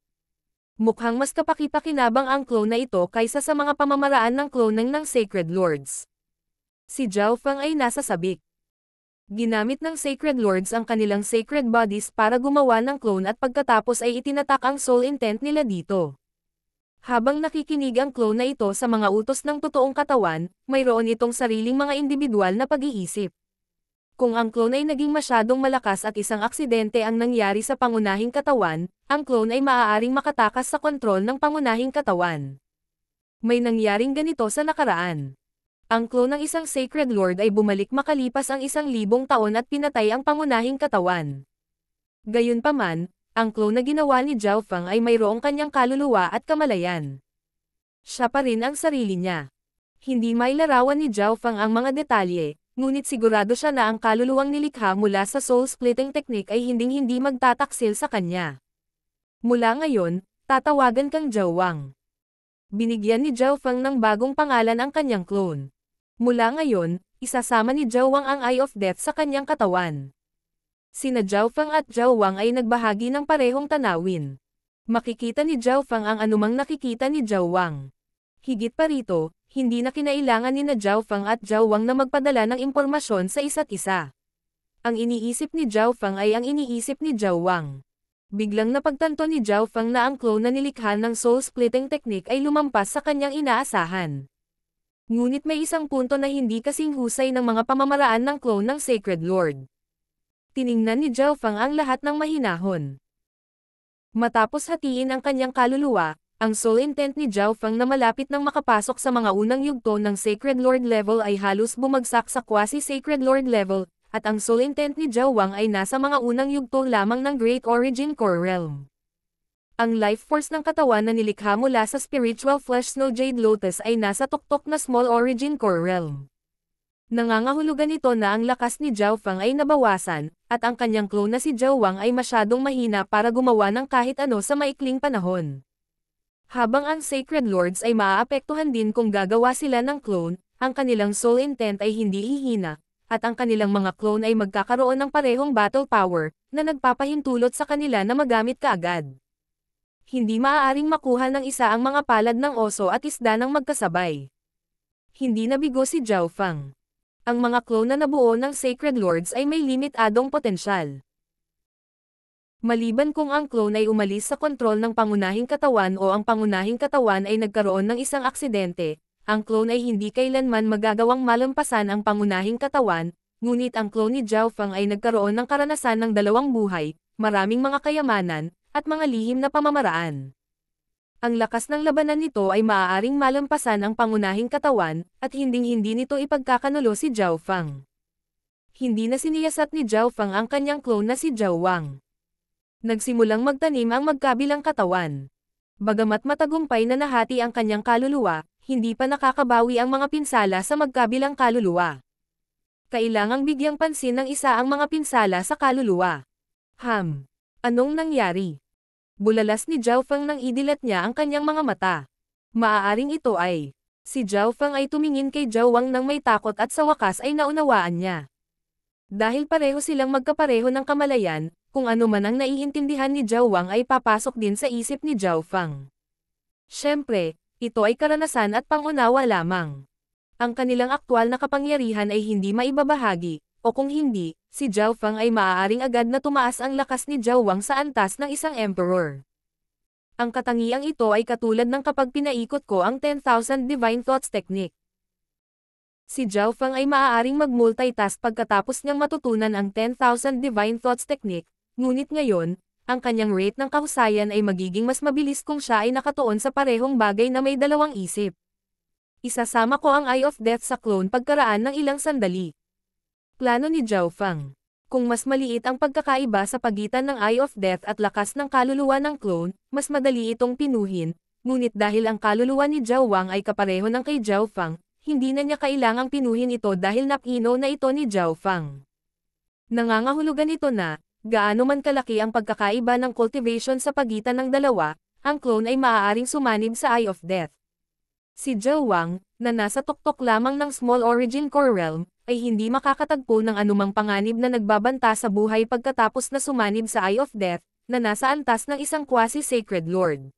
Mukhang mas kapaki-pakinabang ang clone na ito kaysa sa mga pamamaraan ng cloning ng Sacred Lords. Si Jiao Feng ay nasa sabik. Ginamit ng Sacred Lords ang kanilang sacred bodies para gumawa ng clone at pagkatapos ay itinatak ang soul intent nila dito. Habang nakikinig ang clone na ito sa mga utos ng totoong katawan, mayroon itong sariling mga individual na pag-iisip. Kung ang clone ay naging masyadong malakas at isang aksidente ang nangyari sa pangunahing katawan, ang clone ay maaaring makatakas sa kontrol ng pangunahing katawan. May nangyaring ganito sa nakaraan. Ang clone ng isang Sacred Lord ay bumalik makalipas ang 1,000 taon at pinatay ang pangunahing katawan. Gayunpaman, ang clone na ginawa ni Jiao Feng ay mayroong kanyang kaluluwa at kamalayan. Siya pa rin ang sarili niya. Hindi mailarawan ni Jiao Feng ang mga detalye, ngunit sigurado siya na ang kaluluwang nilikha mula sa soul-splitting technique ay hinding-hindi magtataksil sa kanya. Mula ngayon, tatawagan kang Jiao Wang. Binigyan ni Jiao Feng ng bagong pangalan ang kanyang clone. Mula ngayon, isasama ni Jiao Wang ang Eye of Death sa kanyang katawan. Sina Jiao Feng at Jiao Wang ay nagbahagi ng parehong tanawin. Makikita ni Jiao Feng ang anumang nakikita ni Jiao Wang. Higit pa rito, hindi na kinailangan ni Jiao Feng at Jiao Wang na magpadala ng impormasyon sa isa't isa. Ang iniisip ni Jiao Feng ay ang iniisip ni Jiao Wang. Biglang napagtanto ni Jiao Feng na ang clone na nilikha ng soul-splitting technique ay lumampas sa kanyang inaasahan. Ngunit may isang punto na hindi kasing husay ng mga pamamaraan ng clone ng Sacred Lord. Tiningnan ni Jiao Feng ang lahat ng mahinahon. Matapos hatiin ang kanyang kaluluwa, ang soul intent ni Jiao Feng na malapit nang makapasok sa mga unang yugto ng Sacred Lord level ay halos bumagsak sa quasi-Sacred Lord level, at ang soul intent ni Jiao Wang ay nasa mga unang yugto lamang ng Great Origin Core Realm. Ang life force ng katawan na nilikha mula sa spiritual flesh snow jade lotus ay nasa tuktok na Small Origin Core Realm. Nangangahulugan ito na ang lakas ni Jiao Feng ay nabawasan, at ang kanyang clone na si Jiao Wang ay masyadong mahina para gumawa ng kahit ano sa maikling panahon. Habang ang Sacred Lords ay maaapektuhan din kung gagawa sila ng clone, ang kanilang soul intent ay hindi hihina, at ang kanilang mga clone ay magkakaroon ng parehong battle power, na nagpapahintulot sa kanila na magamit kaagad. Hindi maaaring makuha ng isa ang mga palad ng oso at isda ng magkasabay. Hindi nabigo si Jiao Feng. Ang mga clone na nabuo ng Sacred Lords ay may limitadong potensyal. Maliban kung ang clone ay umalis sa kontrol ng pangunahing katawan o ang pangunahing katawan ay nagkaroon ng isang aksidente, ang clone ay hindi kailanman magagawang malampasan ang pangunahing katawan, ngunit ang clone ni Zhao Feng ay nagkaroon ng karanasan ng dalawang buhay, maraming mga kayamanan, at mga lihim na pamamaraan. Ang lakas ng labanan nito ay maaaring malampasan ang pangunahing katawan, at hinding-hindi nito ipagkakanulo si Zhao Feng. Hindi na siniyasat ni Zhao Feng ang kanyang clone na si Zhao Wang. Nagsimulang magtanim ang magkabilang katawan. Bagamat matagumpay na nahati ang kanyang kaluluwa, hindi pa nakakabawi ang mga pinsala sa magkabilang kaluluwa. Kailangang bigyang pansin ng isa ang mga pinsala sa kaluluwa. Anong nangyari? Bulalas ni Zhao Feng nang idilat niya ang kanyang mga mata. Maaaring ito ay. Si Zhao Feng ay tumingin kay Zhao Wang nang may takot at sa wakas ay naunawaan niya. Dahil pareho silang magkapareho ng kamalayan, kung ano man ang naiintindihan ni Zhao Wang ay papasok din sa isip ni Zhao Feng. Siyempre, ito ay karanasan at pangunawa lamang. Ang kanilang aktwal na kapangyarihan ay hindi maibabahagi, o kung hindi, si Zhao Feng ay maaaring agad na tumaas ang lakas ni Zhao Wang sa antas ng isang emperor. Ang katangiang ito ay katulad ng kapag pinaikot ko ang 10,000 Divine Thoughts Technique. Si Zhao Feng ay maaaring mag-multitask pagkatapos niyang matutunan ang 10,000 Divine Thoughts Technique, ngunit ngayon, ang kanyang rate ng kahusayan ay magiging mas mabilis kung siya ay nakatuon sa parehong bagay na may dalawang isip. Isasama ko ang Eye of Death sa clone pagkaraan ng ilang sandali. Plano ni Zhao Feng. Kung mas maliit ang pagkakaiba sa pagitan ng Eye of Death at lakas ng kaluluwa ng clone, mas madali itong pinuhin, ngunit dahil ang kaluluwa ni Zhao Wang ay kapareho ng kay Zhao Feng, hindi na niya kailangang pinuhin ito dahil napino na ito ni Zhao Feng. Nangangahulugan ito na, gaano man kalaki ang pagkakaiba ng cultivation sa pagitan ng dalawa, ang clone ay maaaring sumanib sa Eye of Death. Si Zhao Wang, na nasa tuktok lamang ng Small Origin Core Realm, ay hindi makakatagpo ng anumang panganib na nagbabanta sa buhay pagkatapos na sumanib sa Eye of Death, na nasa antas ng isang quasi-sacred lord.